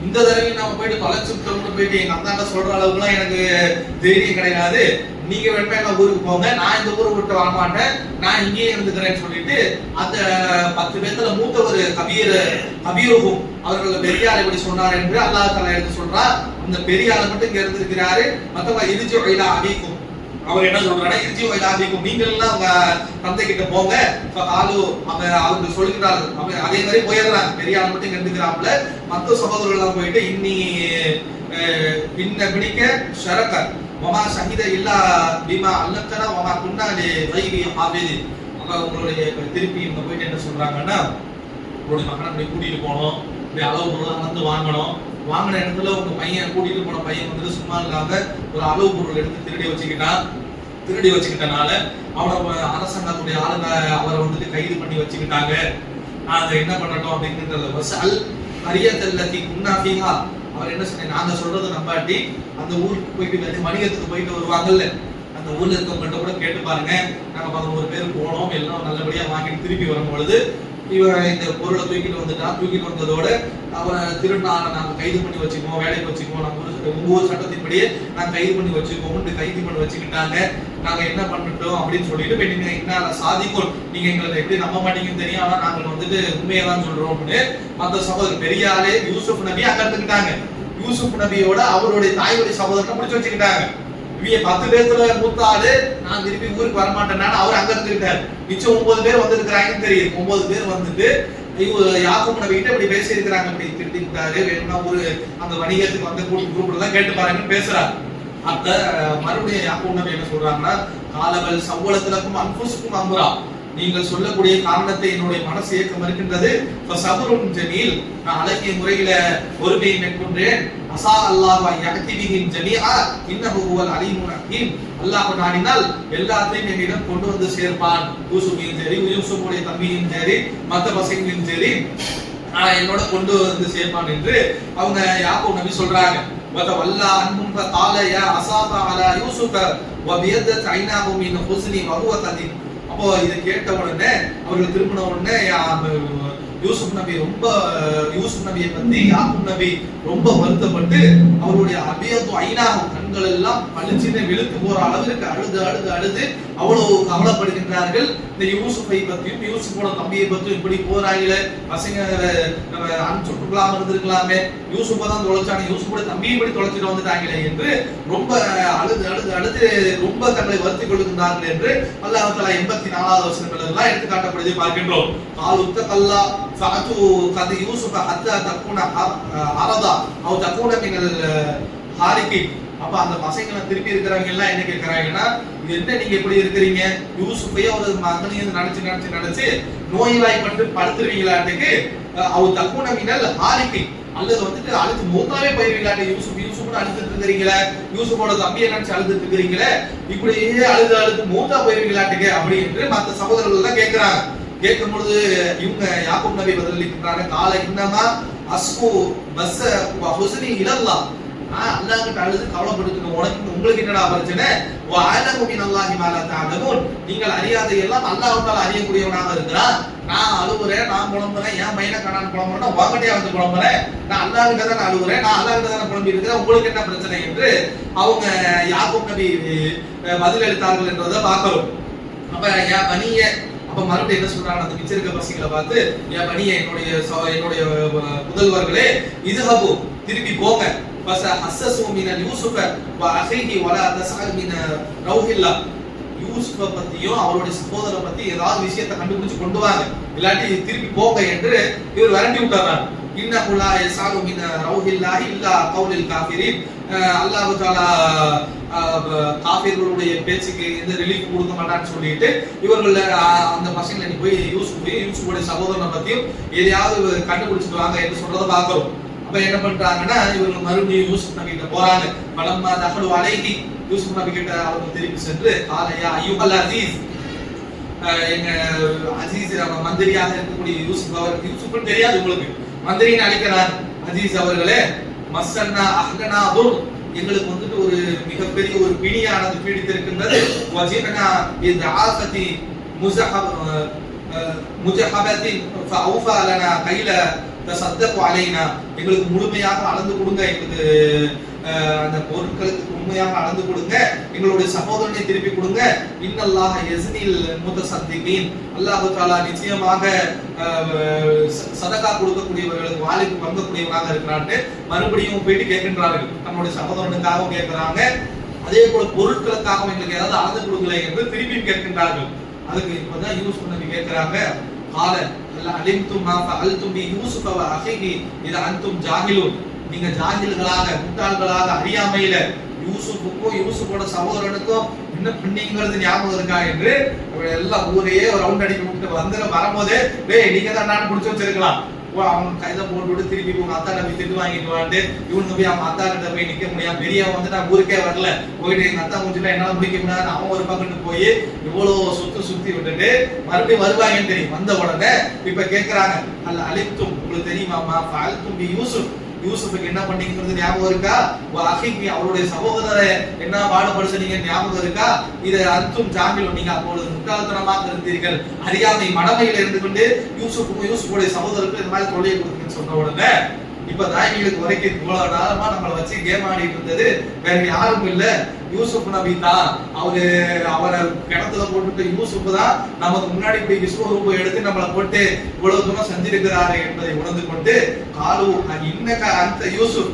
இந்த தடவை நம்ம போயிட்டு தொலைச்சுட்டோம்னு போயிட்டு எங்க அத்தாண்ட சொல்ற அளவுக்குலாம் எனக்கு தைரியம் கிடையாது, நீங்க வேணுமா எங்க ஊருக்கு போங்க, நான் இந்த ஊரை விட்டு வரமாட்டேன், நான் இங்கேயே இருந்துக்கிறேன்னு சொல்லிட்டு அந்த 10 பேர்த்துல மூத்த ஒரு கபீருகும் அவர்கள் பெரியார் இப்படி சொன்னார் என்று அல்லாஹ் தஆலா எடுத்து சொல்றா. அந்த பெரியார் மட்டும் இங்க இருந்திருக்கிறாரு, மத்தவங்க இர்ஜி இலா அபீக்கும், அவர் என்ன சொல்றாரு, இர்ஜி இலா அபீக்கும், நீங்கள் எல்லாம் உங்க தந்தை கிட்ட போங்க. அவருக்கு சொல்லிக்கிறார்கள். அதே மாதிரி போயிடுறாங்க. பெரியார் மட்டும் இங்க இருந்துக்கிறாப்புல, மத்த சகோதரர்கள் எல்லாம் போயிட்டு இன்ன பிடிக்க ஷரக வமா ஷஹித இல்லா பிமா அல்லத்தனா வமா குன்னா லி கைபி ஹாஃபிதி. அப்ப உங்களுடைய திருப்பி இவங்க போயிட்டு என்ன சொல்றாங்கன்னா, உங்களுடைய மகனை போய் கூட்டிட்டு போனோம், இப்படி அளவு பொருள் அளந்து வாங்கணும். வாங்கின இடத்துல உங்க பையன் கூட்டிட்டு போன பையன் வந்துட்டு சும்மா இல்லாம ஒரு அளவு பொருள் எடுத்து திருடி வச்சுக்கிட்டனால அவனை அரசாங்கத்துடைய ஆளுங்க அவரை வந்துட்டு கைது பண்ணி வச்சுக்கிட்டாங்க. அதை என்ன பண்ணட்டும் அப்படின்றத வசல் அரியத்தல்லத்தி குன்னாஃபிஹா அவர் என்ன சொன்ன, நாங்க சொல்றது நம்பாட்டி அந்த ஊருக்கு போயிட்டு வணிகத்துக்கு போயிட்டு வருவாங்கல்ல, அந்த ஊர்ல இருக்கவங்கள்ட்ட கூட கேட்டு பாருங்க. நாங்க 11 பேர் போனோம், எல்லாம் நல்லபடியா வாங்கிட்டு திருப்பி வரும் பொழுது இவன் இந்த பொருளை தூக்கிட்டு வந்துட்டான். தூக்கிட்டு வந்ததோட அவனை திருநாளை நாங்க கைது பண்ணி வச்சுக்குவோம், வேலைக்கு வச்சுக்குவோம், நம்ம ஒவ்வொரு சட்டத்தின்படியே நாங்க கைது பண்ணி வச்சுக்குவோம், கைது பண்ணி வச்சுக்கிட்டாங்க. நாங்க என்ன பண்ணிட்டோம் அப்படின்னு சொல்லிட்டு நீங்க என்ன சாதிக்கும், நீங்க எங்களை எப்படி நம்ப மாட்டீங்கன்னு தெரியும், ஆனா நாங்க வந்துட்டு உண்மையதான் சொல்றோம் அப்படின்னு மற்ற சகோதரர் பெரிய ஆளே யூசுப் நபி அங்க எடுத்துக்கிட்டாங்க. யூசுப் நபியோட அவருடைய தாய்வழி சகோதரனை முடிச்சு வச்சுக்கிட்டாங்க. 10 பேர்த்துல மூத்த ஆளு நான் திருப்பி ஊருக்கு வரமாட்டேன்னா அவர் அங்க இருந்துட்டாரு. மிச்சம் 9 பேர் வந்திருக்கிறாங்கன்னு தெரியும். 9 பேர் வந்துட்டு யாக்கூப் நபி கிட்ட இப்படி பேசி இருக்கிறாங்க, அப்படி திட்டிட்டாரு, வேணும்னா ஒரு அந்த வணிகத்துக்கு வந்து குரூப்ல தான் கேட்டு பாருங்கன்னு பேசுறாங்க. அப்ப மறுபடியும் யாக்கூப் நபி என்ன சொல்றாங்கன்னா, காலவல் சவ்வளத்துலக்கும் அன்புசுக்கும் அம்புரா, நீங்கள் சொல்லக்கூடிய காரணத்தை என்னுடைய மனசு ஏற்க மறுக்கின்றது. சபருன் ஜமீல், நான் அழகிய முறையில பொறுமையை மேற்கொண்டேன். அசா அல்லாஹ் யஹ்திபிஹிம் ஜமீஆ இன்னஹு ஹுவல் அலீமுல் ஹகீம், அல்லாஹ் நாடினால் எல்லாத்தையும் என்னிடம் கொண்டு வந்து சேர்ப்பான். யூசுஃபையும் சரி, யூசுஃபுடைய தம்பியும் சரி, மற்ற பசங்களையும் சரி என்னோட கொண்டு வந்து சேர்ப்பான் என்று அவங்க யாக்கூப் நபி சொல்றாங்க. வல்லா அன்ஹும் ஃபகால யா அஸாஃபா அலா யூசுஃப வபியதத் ஐனாஹு மின் ஹுஸ்னி வஹுவ கதீம். அப்போ இதை கேட்ட உடனே அவர்கள் திரும்பின உடனே யூசுப் நபியை பத்தி யாக்கூப் நபி ரொம்ப வருத்தப்பட்டு அவருடைய அபியது ஐனாகும் கண்கள் எல்லாம் பளிச்சுன்னு வெளுத்து போற அளவிற்கு அழுது அவ்வளவு கவலைப்படுகின்றார்கள். இந்த யூசுஃபை பத்தியும் யூசுஃபோட தம்பியை பத்தியும் இப்படி போறாங்களே, பசங்க அனுப்பிச்சுட்டுக்கலாம இருந்திருக்கலாமே, யூசுஃபை தான் தொலைச்சாங்க, யூசுஃபோட தம்பியை இப்படி தொலைச்சிட்டு வந்துட்டாங்களே என்று ரொம்ப அழுது ரொம்ப தங்களை வருத்திக் கொள்கின்றார்கள் என்று அல்லாஹ் தஆலா 84வது வசனங்கள் எல்லாம் எடுத்து காட்டப்படுவதை பார்க்கின்றோம். காலுத்தகல்லா ஃபஅது கதி யூசுஃப ஹத்தா தகுன அரதா அவ் தகுன மினல் ஹாரிகி. அப்ப அந்த பசங்களை திருப்பி இருக்கிறவங்க எல்லாம் என்ன கேட்கறாங்கன்னா, இது என்ன நீங்க எப்படி இருக்கிறீங்க, யூசுஃபையே ஒரு மகனையும் நினைச்சு நோய்வாய்ப்பட்டு படுத்துருவீங்களாட்டுக்கு, அவ் தகுன மினல் ஹாரிகி, அல்லது வந்துட்டு அழுது மூத்தாவே போயிருவீங்களாட்டு, யூசுஃப்னு அழுதுட்டு இருக்கிறீங்களே, யூசுஃபோட தம்பியை நினைச்சு அழுதுட்டு இருக்கிறீங்களே, இப்படியே அழுது மூத்தா போயிருவீங்களாட்டுக்கு அப்படி என்று மற்ற சகோதரர்கள் தான் கேட்கிறாங்க. கேட்கும் பொழுது இவங்க யாக்கூப் நபி பதிலளிக்கிறாங்க, கால இன்னமா அஸ்கு பஸ் ஹுஸ்னி இலல்லாஹ், நான் அல்லாஹ் கிட்ட அழுது கவலைப்படுத்துறேன், உங்களுக்கு என்னடா பிரச்சனை, வ அலமு மினல்லாஹி மா லா தஅலமூன், நீங்கள் அறியாத எல்லாம் அல்லாஹ் தஆலா அறியக்கூடியவனாக இருக்கிறான். நான் அழுவுறேன், நான் புலம்புறேன், என் பையனை காணான்னு புலம்புறேன்னா உங்ககிட்டயே வந்து புலம்புறேன், நான் அல்லாஹ் கிட்ட தான் அழுவுறேன், நான் அல்லாஹ் கிட்ட தான் புலம்பி இருக்கிறேன், உங்களுக்கு என்ன பிரச்சனை என்று அவங்க யாக்கூப் நபி பதில் அளித்தார்கள் என்றதை பார்க்கிறோம். அப்ப யா பனிய, அப்ப மறுபடியும் என்ன சொல்றாங்க, அந்த மிச்ச இருக்க பசங்களை பார்த்து, யா பனிய, என்னுடைய புதல்வர்களே, இதுஹபு, திருப்பி போங்க, பஸ ஹஸ்ஸஸு மினல் யூசுஃப வ அஹீஹி வலா தஸ்அல் மின் ரௌஹில்லாஹ், யூசுஃப பத்தியும் அவருடைய சகோதரரை பத்தி ஏதாவது விஷயத்தை கண்டுபிடிச்சு கொண்டு வாங்க, இல்லாட்டி திருப்பி போங்க என்று இவர் விரட்டி விட்டாராம். இன்னஹு லா யஸாலு மின் ரௌஹில்லாஹி இல்லா கௌலில் காஃபிரின், அல்லாஹ் தஆலா காஃபிர்களுடைய பேச்சுக்கு எந்த ரிலீஃப் கொடுக்க மாட்டான்னு சொல்லிட்டு இவர்கள் அந்த பசங்களை நீ போய் யூசுஃபுடைய சகோதரனை பத்தியும் எதையாவது கண்டுபிடிச்சிட்டு வாங்க என்று சொல்றதை பார்க்கிறோம். அப்ப என்ன பண்றாங்கன்னா, இவர்கள் மறுபடியும் யூசுப் நபி கிட்ட போறாங்க. பலம்மா தஹலு அலைஹி, யூசுப் நபி கிட்ட அவங்க திருப்பி சென்று, காலையா அய்யுஹல் அசீஸ், எங்க அசீஸ் மந்திரியாக இருக்கக்கூடிய யூசுப், அவர் யூசுப்னு தெரியாது உங்களுக்கு, மந்திரின்னு அழைக்கிறார். அசீஸ் அவர்களே, மஸ்ஸன்னா அஹ்லனா துர், எங்களுக்கு வந்துட்டு ஒரு மிகப்பெரிய ஒரு பிணியானது பீடித்திருக்கின்றது. வஜினா இத்ஆஃபதி முஜஹபத்தின் ஃபஅஃபா லனா கைல தஸத்தகு அலைனா, எங்களுக்கு முழுமையாக அளந்து கொடுங்க, எங்களுக்கு அந்த பொருட்களுக்கு உண்மையாக அளந்து கொடுங்க, எங்களுடைய சகோதரனை திருப்பி கொடுங்க. இன்னல்லாஹ யஸ்னில் முத்தசத்திகீன், அல்லாஹ் தஆலா நிச்சயமாக சதகா கொடுக்கக்கூடியவர்களுக்கு வாலிக்கு வங்கக்கூடியவனாக இருக்கிறான்னு மறுபடியும் போயிட்டு கேட்கின்றார்கள். தன்னுடைய சகோதரனுக்காக கேட்கிறாங்க, அதே போல பொருட்களுக்காக எங்களுக்கு ஏதாவது அளந்து கொடுக்கலை என்று திருப்பி கேட்கின்றார்கள். அதுக்கு இப்பதான் யூசுப் நபி கேட்கிறாங்க, கால அலிம்தும் மா ஃபஅல்தும் பி யூசுஃப வ அஹீஹி இதா அன்தும் ஜாஹிலூன், நீங்க ஜாஹில்களாக முட்டாள்களாக அறியாமையில யூசுஃபுக்கும் யூசுஃபோட சகோதரனுக்கும் என்ன பண்ணீங்கிறது ஞாபகம் இருக்கா என்று எல்லாம் ஊரையே ஒரு ரவுண்ட் அடிக்க விட்டு வந்து வரும்போதே, டேய் நீங்க தான் நான் பிடிச்சி வச்சிருக்கலாம், அவங்க கையில போட்டு திருப்பி உங்க அத்தா நம்பி திட்டு வாங்கிட்டு வாண்டு இவங்க போய் அவங்க அத்தா கிட்ட போய் நிக்க முடியாது, பெரிய வந்து நான் ஊருக்கே வரல, போயிட்டு எங்க அத்தா முடிச்சுட்டா என்னால முடிக்க முடியாது, அவன் ஒரு பக்கத்து போய் இவ்வளவு சுத்தி விட்டுட்டு மறுபடியும் வருவாங்கன்னு தெரியும். வந்த உடனே இப்ப கேக்குறாங்க, அல்ல அலிப்தும் உங்களுக்கு தெரியுமாமா ஃபால்தும் பி யூசுப், யூசுஃபுக்கு என்ன பண்ணீங்கிறது ஞாபகம் இருக்கா, அஹிக்கு அவருடைய சகோதரரை என்ன பாடுபடுத்துறீங்க ஞாபகம் இருக்கா, இதை அர்த்தம் ஜாமிலும் நீங்க அப்பொழுது முட்டாள்தனமாக இருந்தீர்கள், அறியாமை மடமையில இருந்து கொண்டு யூசுஃபுடைய சகோதரருக்கு இந்த மாதிரி தொழிலை கொடுக்குன்னு சொன்ன உடனே இப்பதான் எங்களுக்கு வரைக்கும் இவ்வளவு நேரமா நம்மளை வச்சு கேம் ஆடிட்டு இருந்தது வேற யாரும் இல்ல, யூசுப் நபி தான். அவரை கிணத்துல போட்டுட்டு யூசுப் தான் நமக்கு முன்னாடி போய் விஸ்வரூபம் எடுத்து நம்மளை போட்டு இவ்வளவு தூரம் செஞ்சிருக்கிறாரு என்பதை உணர்ந்து கொண்டு காலு இன்னக்க அந்த யூசுப்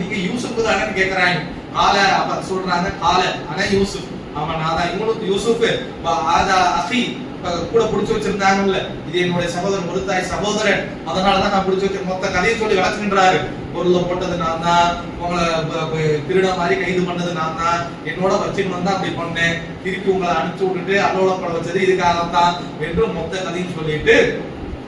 நீங்க யூசுப் தானே கேக்குறாங்க. கால அப்ப சொல்றாங்க கால ஆனா யூசுப் அவன் நான் தான் இவனுக்கு யூசுப் அஹி கூட புடிச்சு வச்சிருந்தாங்கல்ல, இது என்னுடைய சகோதரன் ஒரு தாய் சகோதரன், அதனாலதான் நான் புடிச்சு வச்ச மொத்த கதையை சொல்லி விளக்குகின்றாரு. பொருளை போட்டது நான் தான், உங்களை திருட மாதிரி கைது பண்ணது நான் தான், என்னோட வச்சுன்னு வந்தா அப்படி பண்ணேன், திருப்பி உங்களை அனுப்பிச்சு விட்டுட்டு அல்லோலப்பட வச்சது இதுக்காகத்தான் என்று மொத்த கதையும் சொல்லிட்டு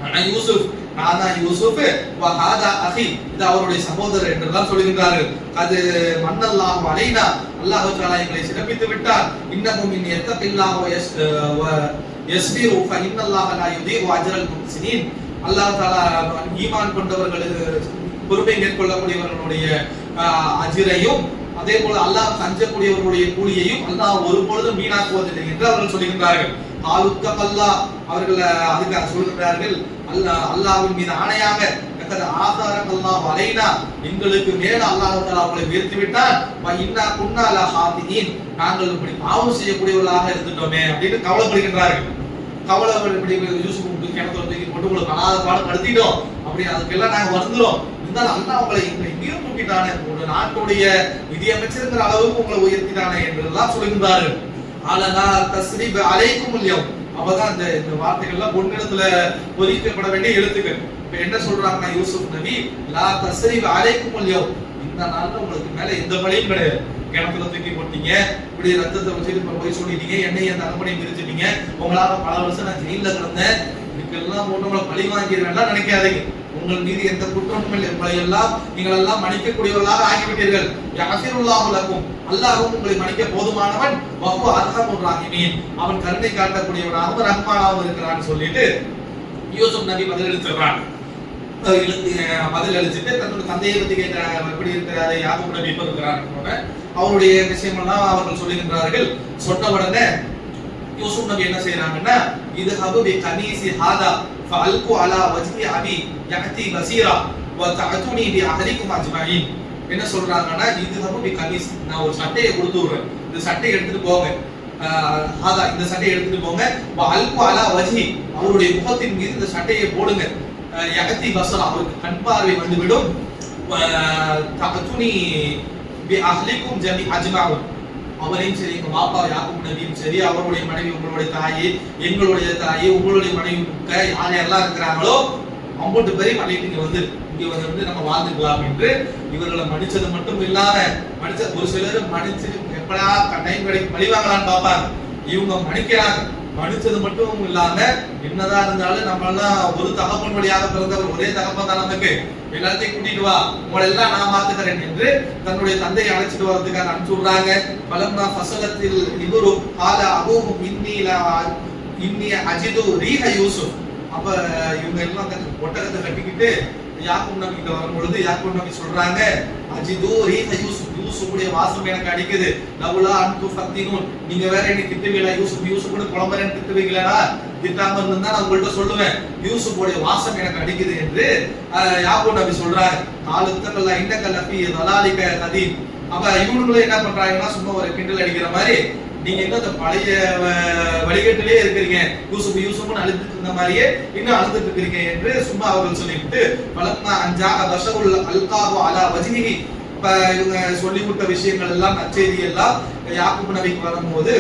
ஆனா யூசுப் நான் தான் யூசுப் வஹாதா அஹி இது அவருடைய சகோதரர் என்றெல்லாம் சொல்லுகின்றார்கள். அது மன்னல்லாஹு அலைனா அல்லாஹ் தஆலா எங்களை சிறப்பித்து விட்டார். இன்னகும் மின் யத்தகில்லாஹு யஸ்பிரு ஃபஇன்னல்லாஹ லா யுதீஉ அஜ்ரல் முஹ்சினீன். அல்லாஹ் தஆலா ஈமான் கொண்டவர்களுக்கு பொறுப்பை மேற்கொள்ளக்கூடியவர்களுடைய அஜ்ரையும் அதே போல அல்லாஹ் அஞ்சக்கூடியவர்களுடைய கூலியையும் அல்லாஹ் ஒருபொழுதும் வீணாக்குவதில்லை என்று அவர்கள் சொல்லுகின்றார்கள். ஆலுத்தகல்லா அவர்கள் அதுக்காக சொல்கிறார்கள், அல்லாஹ்வின் மீது ஆணையாக ஆசாரக்கல்லாஹு அலைனா எங்களுக்கு மேல அல்லாஹ் தஆலா அவங்களை உயர்த்தி விட்டார், இன்னா குன்னா லஹாதியின் நாங்கள் இப்படி பாவம் செய்யக்கூடியவர்களாக இருந்துட்டோமே அப்படின்னு கவலைப்படுகின்றார்கள். கவலைப்படி யூசுப் கிணத்துல தூக்கி போட்டு உங்களுக்கு அனாத பாடம் படுத்திட்டோம் அப்படி அதுக்கெல்லாம் நாங்க வருந்துறோம், இருந்தாலும் அல்லாஹ் உங்களை மீறும் தூக்கிட்டானே, ஒரு நாட்டுடைய நிதியமைச்சருங்கிற அளவுக்கு உங்களை உயர்த்திட்டானே என்றெல்லாம் சொல்லுகின்றார்கள். ஆலனா தஸ்ரீப் அலைக்கும் அல்யௌம் அப்பதான் இந்த வார்த்தைகள்லாம் பொன்னிடத்துல பொறிக்கப்பட வேண்டிய எழுத்துக்கள். இப்ப என்ன சொல்றாங்கன்னா யூசுப் நபி லா தஸ்ரீப் அலைக்கும் அல்யௌம் இந்த நாள்ல உங்களுக்கு மேல எந்த பழியும் கிடையாது, கிணத்துல தூக்கி போட்டீங்க, இப்படி ரத்தத்தை வச்சுட்டு இப்ப போய் சொல்லிட்டீங்க, என்னைய அந்த அனுமதியை பிரிச்சுட்டீங்க, உங்களால பல வருஷம் நான் ஜெயில கிடந்தேன், இதுக்கெல்லாம் போட்டு உங்களை பழி வாங்கிடுவேன்லாம் நினைக்காதீங்க, உங்கள் மீது எந்த குற்றமும் இல்லை, உங்களை எல்லாம் நீங்கள் எல்லாம் மன்னிக்கக்கூடியவர்களாக ஆகிவிட்டீர்கள். யஃபிருல்லாஹு லக்கும் அல்லாஹ்வும் உங்களை மன்னிக்க போதுமானவன், வஹு அர்ஹமுர் ராஹிமீன் அவன் கருணை காட்டக்கூடியவனாகவும் ரஹ்மானாகவும் இருக்கிறான்னு சொல்லிட்டு யூசுப் நபி பதில் அளிச்சுட்டு தன்னுடைய தந்தையை பத்தி கேட்கிறாங்க, எப்படி இருக்கிறாரு யாக்கூப் நபி இப்ப இருக்கிறாரு அவருடைய விஷயமெல்லாம் அவர்கள் சொல்லுகின்றார்கள். சொன்ன உடனே யூசுப் நபி என்ன செய்யறாங்கன்னா இது ஹபுபி கமீசி ஹாதா ஃபஅல்கு அலா வஜ்ஹி அபி யஅதி பஸீரா வ தஅதுனி பி அஹலிக்கும் அஜ்மஈன். என்ன சொல்றாங்கன்னா இது ஹபுபி கமீஸ் நான் ஒரு சட்டையை கொடுத்து விடுறேன், இந்த சட்டையை எடுத்துட்டு போங்க, ஹாதா இந்த சட்டையை எடுத்துட்டு போங்க, வ அல்கு அலா வஜ்ஹி அவருடைய முகத்தின் மீது இந்த சட்டையை போடுங்க, யஅதி பஸரா அவருக்கு கண் பார்வை வந்துவிடும், தஅதுனி பி அஹலிக்கும் ஜமீ அஜ்மஈன் அவரையும் சரி எங்க பாப்பா யாக்கூப் நபியும் சரி அவருடைய மனைவி உங்களுடைய தாயி எங்களுடைய தாயி உங்களுடைய மனைவி யார் யாரெல்லாம் இருக்கிறாங்களோ அம்பூட்டு பேரை பண்ணிட்டு இங்க வந்து நம்ம வாழ்ந்துக்கலாம் என்று இவர்களை மன்னிச்சது மட்டும் இல்லாம மன்னிச்ச ஒரு சிலர் மன்னிச்சு எப்படா டைம் கிடைக்கும் பழி வாங்கலான்னு பார்ப்பாங்க, இவங்க மன்னிக்கிறாங்க. மன்னிச்சது மட்டும் இல்லாம என்னதான் இருந்தாலும் நம்ம எல்லாம் ஒரு தகப்பன் வழியாக பிறந்தவர், ஒரே தகப்பன் தான் நமக்கு, எல்லாத்தையும் கூட்டிட்டு வா உங்களை எல்லாம் நான் பார்த்துக்கிறேன் என்று தன்னுடைய தந்தையை அழைச்சிட்டு வரதுக்காக அனுப்பிச்சு விடுறாங்க. பலம்னா ஃபசலத்தில் இவரு கால அபூஹும் இன்னி அஜிது ரீஹ யூசுப். அப்ப இவங்க எல்லாம் அந்த ஒட்டகத்தை கட்டிக்கிட்டு யாக்கூப் நபி கிட்ட வரும்பொழுது யாக்கூப் நபி சொல்றாங்க அஜிது ரீஹ யூசுப் யூசுஃபுடைய வாசம் எனக்கு அடிக்குது, லவ்லா அன்து ஃபத்தினூன் நீங்க வேற என்ன திட்டுவீங்களா, யூசுப் கூட குழம்புறேன்னு திட்டுவீங்களா, திட்டாம இருந்தா நான் உங்கள்கிட்ட சொல்லுவேன் யூசுஃபுடைய வாசம் எனக்கு அடிக்குது என்று யாக்கூப் நபி சொல்றாங்க. காலுத்தல்ல இன்னக லஃபி தலாலிக கதீம். அப்ப இவங்களும் என்ன பண்றாங்கன்னா சும்மா ஒரு கிண்டல் அடிக்கிற மாதிரி நீங்க இன்னும் அந்த பழைய வழிகட்டிலே இருக்கிறீங்க, யூசுப்னு அழுதுட்டு இருந்த மாதிரியே இன்னும் அழுதுட்டு இருக்கிறீங்க என்று சும்மா அவர்கள் சொல்லிவிட்டு பலத்னா அஞ்சா பஷருல் அல்காஹு அலா வஜ்ஹிஹி. இப்ப இவங்க சொல்லி விட்ட விஷயங்கள் எல்லாம் நற்செய்தி எல்லாம் யாக்கூப் நபிக்கு வரும்போது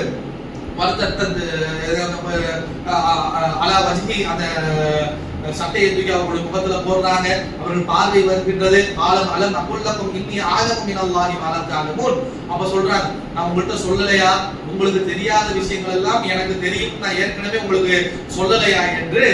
வருத்தத்தை அலா வஜ்ஹி அந்த சட்டையை தூக்கி அவர்களுடைய முகத்துல போடுறாங்க. அவர்கள் பார்வை வருகின்றது. காலம் அலம் அகுல்லக்கும் இன்னி ஆலமும் மினல்லாஹி வ லா தஅலமூன். அப்ப சொல்றாங்க, நான் உங்கள்கிட்ட சொல்லலையா, உங்களுக்கு தெரியாத விஷயங்கள் எல்லாம் எனக்கு தெரியும், நான் ஏற்கனவே உங்களுக்கு சொல்லலையா என்று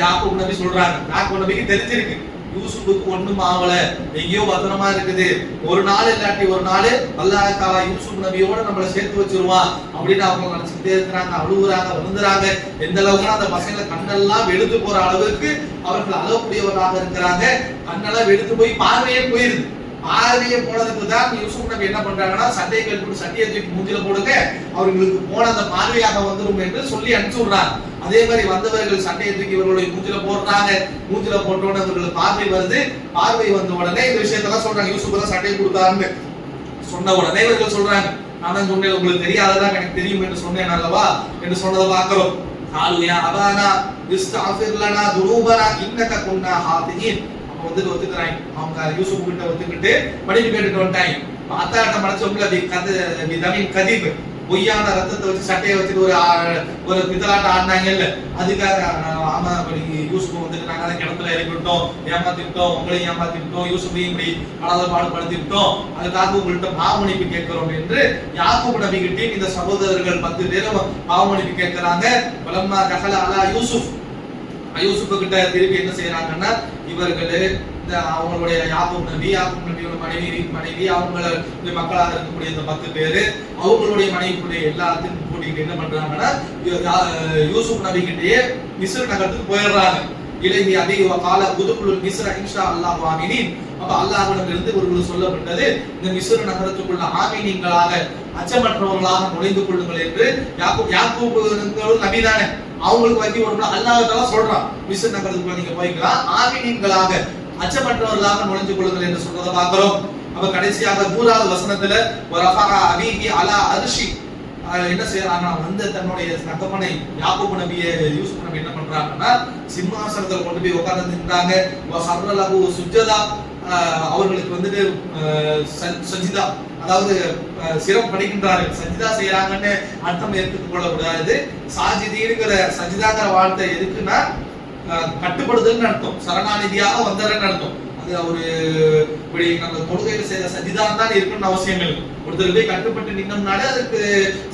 யாக்கூப் நபி சொல்றாங்க. யாக்கூப் நபிக்கு தெரிஞ்சிருக்கு யூசுஃபுக்கு ஒண்ணும் ஆகல, எங்கேயோ பத்திரமா இருக்குது, ஒரு நாள் இல்லாட்டி ஒரு நாள் அல்லாஹ் தஆலா யூசுப் நபியோட நம்மளை சேர்த்து வச்சிருவான் அப்படின்னு அவங்க நினைச்சுட்டே இருக்கிறாங்க. அழுகுறாங்க, வந்துறாங்க. எந்த அளவுக்கு அந்த பசங்களை கண்ணெல்லாம் வெளுத்து போற அளவுக்கு அவர்கள் அழக்கூடியவராக இருக்கிறாங்க. கண்ணெல்லாம் வெளுத்து போய் பார்வையே போயிருது. பார்வையே போனதுக்கு தான் யூசுப் நபி என்ன பண்றாங்கன்னா, சட்டையை கழட்டி சட்டையை தூக்கி மூஞ்சில போடுங்க, அவர்களுக்கு போன அந்த பார்வையாக வந்துடும் என்று சொல்லி அனுப்பிச்சு விடுறாங்க. அதே மாதிரி வந்தவர்கள் சட்டையை தூக்கி இவர்களுடைய மூஞ்சில போடுறாங்க. மூஞ்சில போட்டோன்னு அவர்களுக்கு பார்வை வருது. பார்வை வந்த உடனே இந்த விஷயத்தெல்லாம் சொல்றாங்க. யூசுப் தான் சட்டையை கொடுத்தாருன்னு சொன்ன உடனே இவர்கள் சொல்றாங்க, நான் தான் சொன்னேன் உங்களுக்கு தெரியாததான் எனக்கு தெரியும் என்று சொன்னேன் அல்லவா என்று சொன்னதை பார்க்கிறோம். காலுயா அபானா இஸ்தஃபிர் லனா துனூபனா இன்னக குன்னா ஹாதியின். அப்ப வந்து ஒத்துக்கறாங்க. அவங்க யூசுப் கிட்ட ஒத்துக்கிட்டு மடிக்கு கேட்டுட்டு வந்துட்டாங்க. அத்தாட்ட மனசுக்குள்ள தமிழ் கதீப் பொய்யான ரத்தத்தை வச்சு சட்டையை வச்சுட்டு ஒரு பித்தலாட்டம் ஆடினாங்கல்ல, அதுக்காக ஆமா யூசுப் வந்துட்டு நாங்க தான் கிணத்துல இறக்கிவிட்டோம், ஏமாத்திட்டோம், உங்களையும் ஏமாத்திட்டோம், யூசுஃபையும் இப்படி அனாத பாடுபடுத்திட்டோம், அதுக்காக உங்கள்கிட்ட பாவமன்னிப்பு கேட்கிறோம் என்று யாக்கூப் நபி கிட்டே இந்த சகோதரர்கள் 10 பேரும் பாவமன்னிப்பு கேட்கிறாங்க. வலம்மா தகல அலா யூசுப், யூசுப் கிட்ட திருப்பி என்ன செய்யறாங்கன்னா, இவர்களே அவங்களுடைய யாக்கூப் நபியோட மனைவி அவங்களுடைய மக்களாக இருக்கக்கூடிய இந்த 10 பேரு அவங்களுடைய மனைவியுடைய எல்லாத்தையும் கூட்டிகிட்டு என்ன பண்றாங்கன்னா, யூசுப் நபி கிட்டே மிஸ்ர் நகரத்துக்கு போயிடுறாங்க. இலங்கை அதிக கால புதுக்குழு மிஸ்ர இன்ஷா அல்லாஹ் ஆமீனின். அப்ப அல்லாஹ்விடமிருந்து இவர்களுக்கு சொல்லப்பட்டது, இந்த மிஸ்ர் நகரத்துக்குள்ள ஆமீனீன்களாக அச்சமற்றவர்களாக நுழைந்து கொள்ளுங்கள் என்று. யாக்கூப் நபி தானே, அவங்களுக்கு வகி ஒரு அல்லாஹ் தஆலா சொல்றான், மிஸ்ர் நகரத்துக்குள்ள நீங்க போய்க்கலாம், ஆமீனீன்களாக அச்சமற்றவர்களாக நுழைந்து கொள்ளுங்கள் என்று சொல்றதை பார்க்கிறோம். அப்ப கடைசியாக 3வது வசனத்துல வரஃபா அபீஹி அலா அர்ஷி என்ன செய்யறாங்கன்னா, வந்து தன்னுடைய தகப்பனை யாக்கூப் நபியை யூசுப் நபி என்ன பண்றாங்கன்னா, சிம்மாசனத்துல கொண்டு போய் உட்கார்ந்து நின்றாங்க. வஹர்ரலஹு சுஜதா, அவர்களுக்கு வந்துட்டு சஜிதா, அதாவது சிரம் படிக்கின்றார்கள். சஜிதா செய்யறாங்கன்னு அர்த்தம் எடுத்துக் கொள்ளக்கூடாது. சாஜிதீங்கிற சஜிதாங்கிற வார்த்தை எதுக்குன்னா கட்டுப்படுதல்னு அர்த்தம், சரணாநிதியாக வந்தாருன்னு அர்த்தம். அது ஒரு இப்படி நம்ம தொழுகையில செய்த சஜிதான் தான் இருக்குன்னு அவசியம் இல்லை. ஒருத்தர் போய் கட்டுப்பட்டு நின்னோம்னாலே அதுக்கு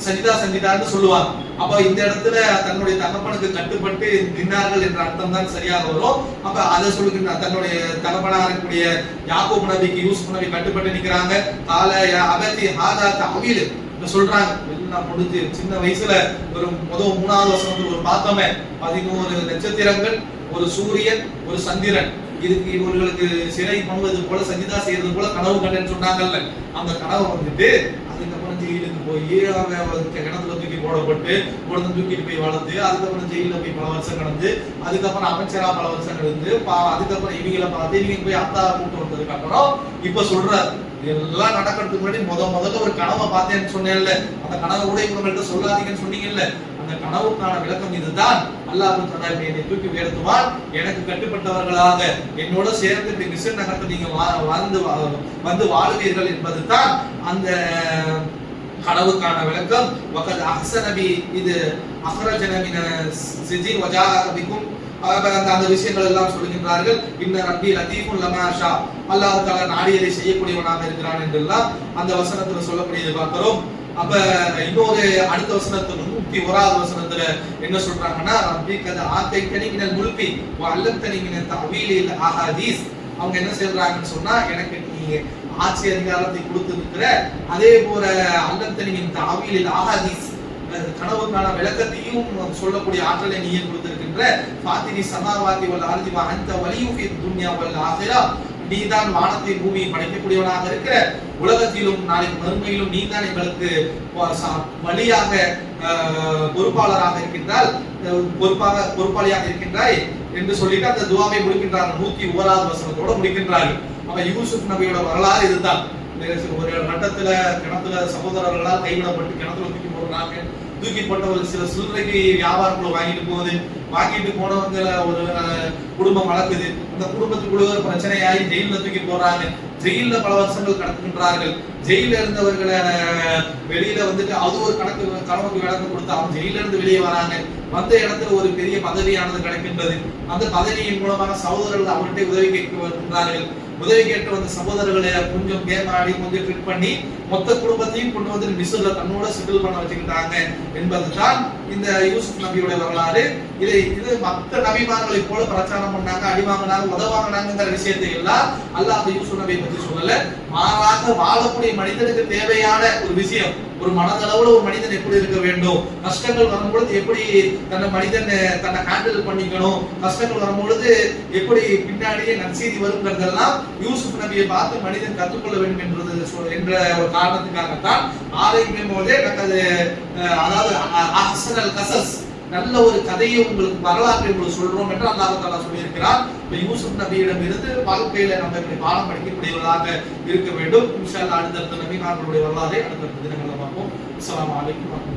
சஜிதான்னு சொல்லுவாங்க. அப்ப இந்த இடத்துல தன்னுடைய தகப்பனுக்கு கட்டுப்பட்டு நின்றார்கள் என்ற அர்த்தம் தான் சரியாக வரும். அப்ப அதை சொல்லுகின்ற தன்னுடைய தகப்பனாக இருக்கக்கூடிய யாக்கூப் நபிக்கு யூசுப் நபி கட்டுப்பட்டு நிக்கிறாங்க. கால அபதி ஹாதா தஅவீல் சொல்றாங்க. நான் முடிஞ்சு சின்ன வயசுல ஒரு 3வது வசனத்துல ஒரு பார்த்தோமே, 11 நட்சத்திரங்கள், ஒரு சூரியன், ஒரு சந்திரன், இதுக்கு இவர்களுக்கு சிறை பண்ணுவது போல சஜிதா செய்யறது போல கனவு கண்டேன்னு சொன்னாங்கல்ல. அந்த கனவு வந்துட்டு அதுக்கப்புறம் ஜெயிலுக்கு போய் கிணத்துல தூக்கி போடப்பட்டு தூக்கிட்டு போய் வளர்ந்து, அதுக்கப்புறம் ஜெயில போய் பல வருஷம் கடந்து, அதுக்கப்புறம் அமைச்சரா பல வருஷம் கடந்து, அதுக்கப்புறம் இவங்களை பார்த்து இவங்க போய் அத்தா கூப்பிட்டு வந்ததுக்கு அப்புறம் இப்ப சொல்றாரு, எல்லாம் நடக்கிறதுக்கு முன்னாடி முதல்ல ஒரு கனவை பார்த்தேன்னு சொன்னேன்ல, அந்த கனவை கூட இவங்கள்ட்ட சொல்லாதீங்கன்னு சொன்னீங்கல்ல, அந்த கனவுக்கான விளக்கம் இதுதான். அல்லாஹ் தஆலா என்னை தூக்கி உயர்த்துவான், எனக்கு கட்டுப்பட்டவர்களாக என்னோட சேர்ந்து மிஸ்ர் நகரத்தை நீங்க வந்து வாழுவீர்கள் என்பதுதான் அந்த கனவுக்கான விளக்கம். வகத் அஹ்ஸன பி இது அக்ரஜன மின சிஜி வஜாஅ பிக்கும், அந்த விஷயங்கள் எல்லாம் சொல்கின்றார்கள். இன்ன ரப்பி லதீஃபுன் லமா ஷா, அல்லாஹ் தஆலா நாடியதை செய்யக்கூடியவனாக இருக்கிறான் என்றெல்லாம் அந்த வசனத்துல சொல்லக்கூடியதை பார்க்கிறோம். அப்ப இன்னொரு அடுத்த வசனத்துல 101வது வசனத்துல என்ன சொல்றாங்கன்னா, ரப்பி கத ஆதைதனி மினல் முல்கி வ அல்லம்தனி மின தஅவீலில் அஹாதீஸ். அவங்க என்ன சொல்றாங்கன்னு சொன்னா, எனக்கு நீ ஆட்சி அதிகாரத்தை கொடுத்திருக்கிற, அதே போல அல்லம்தனி மின் தஅவீலில் அஹாதீஸ், கனவுக்கான விளக்கத்தையும் சொல்லக்கூடிய ஆற்றலை நீயே கொடுத்திருக்கின்ற. ஃபாத்திரி சமாவாதி வல் அர்தி வ அன்த வலியு ஃபி துன்யா வல் ஆகிரா, நீதான் வானத்தை பூமியை படைக்கக்கூடியவனாக இருக்கிற, உலகத்திலும் நாளைக்கு மறுமையிலும் நீதான் எங்களுக்கு வழியாக பொறுப்பாளராக இருக்கின்றால், பொறுப்பாளியாக இருக்கின்றாய் என்று சொல்லிட்டு அந்த துவாவை முடிக்கின்றார்கள். 101வது வசனத்தோட முடிக்கின்றார்கள். அப்ப யூசுப் நபியோட வரலாறு இதுதான். ஒரு கட்டத்துல கிணத்துல சகோதரர்களால் கைவிடப்பட்டு கிணத்துல தூக்கி போடுறாங்க. தூக்கி போட்ட ஒரு சில சில்லறைக்கு வியாபாரங்களை வாங்கிட்டு போனவங்க ஒரு குடும்பம் வளர்க்குது. அந்த குடும்பத்துக்குள்ள ஒரு பிரச்சனையாகி ஜெயில தூக்கி போடுறாங்க. ஜெயில பல வருஷங்கள் கடத்துகின்றார்கள். ஜெயில இருந்தவர்களை வெளியில வந்துட்டு அது ஒரு கணவனுக்கு விளக்கம் கொடுத்து அவங்க ஜெயில இருந்து வெளியே வராங்க. வந்த இடத்துல ஒரு பெரிய பதவியானது கிடைக்கின்றது. அந்த பதவியின் மூலமாக சகோதரர்கள் அவர்கிட்ட உதவி கேட்க வருகின்றார்கள். உதவி கேட்டு வந்த சகோதரர்களை கொஞ்சம் கேம் ஆடி கொஞ்சம் ட்ரிட் பண்ணி மொத்த குடும்பத்தையும் கொண்டு வந்து மிஸ்ர்ல தன்னோட செட்டில் பண்ண வச்சுக்கிட்டாங்க என்பதுதான் இந்த யூசுப் நபியுடைய வரலாறு. இது மற்ற நபிமார்களை போல பிரச்சாரம் பண்ணாங்க, அடி வாங்கினாங்க, உதவாங்கினாங்கிற விஷயத்தை எல்லாம் அல்லாஹ் அந்த யூசுப் நபியை பற்றி சொல்லல. மாறாக வாழக்கூடிய மனிதனுக்கு தேவையான ஒரு விஷயம், ஒரு மனதளவுல ஒரு மனிதன் எப்படி இருக்க வேண்டும், கஷ்டங்கள் வரும்பொழுது எப்படி தன்னை ஹேண்டில் பண்ணிக்கணும், கஷ்டங்கள் வரும்பொழுது எப்படி பின்னாடியே நற்செய்தி வருங்கிறதெல்லாம் யூசுப் நபியை பார்த்து மனிதன் கற்றுக்கொள்ள வேண்டும் என்ற ஒரு காரணத்துக்காகத்தான் ஆரம்பிக்கும் போதே அதாவது அஹ்ஸனல் கஸஸ் நல்ல ஒரு கதையை உங்களுக்கு வரலாற்றை உங்களுக்கு சொல்றோம் என்று அல்லாஹ் தஆலா சொல்லியிருக்கிறார். யூசுப் நபியிடம் இருந்து வாழ்க்கையில நம்ம இப்படி பாடம் படிக்கக்கூடியவர்களாக இருக்க வேண்டும். இன்ஷா அல்லாஹ் அடுத்த நபிமார்களுடைய வரலாறை அடுத்த தினங்களில் பார்ப்போம். அஸ்ஸலாமு அலைக்கும்.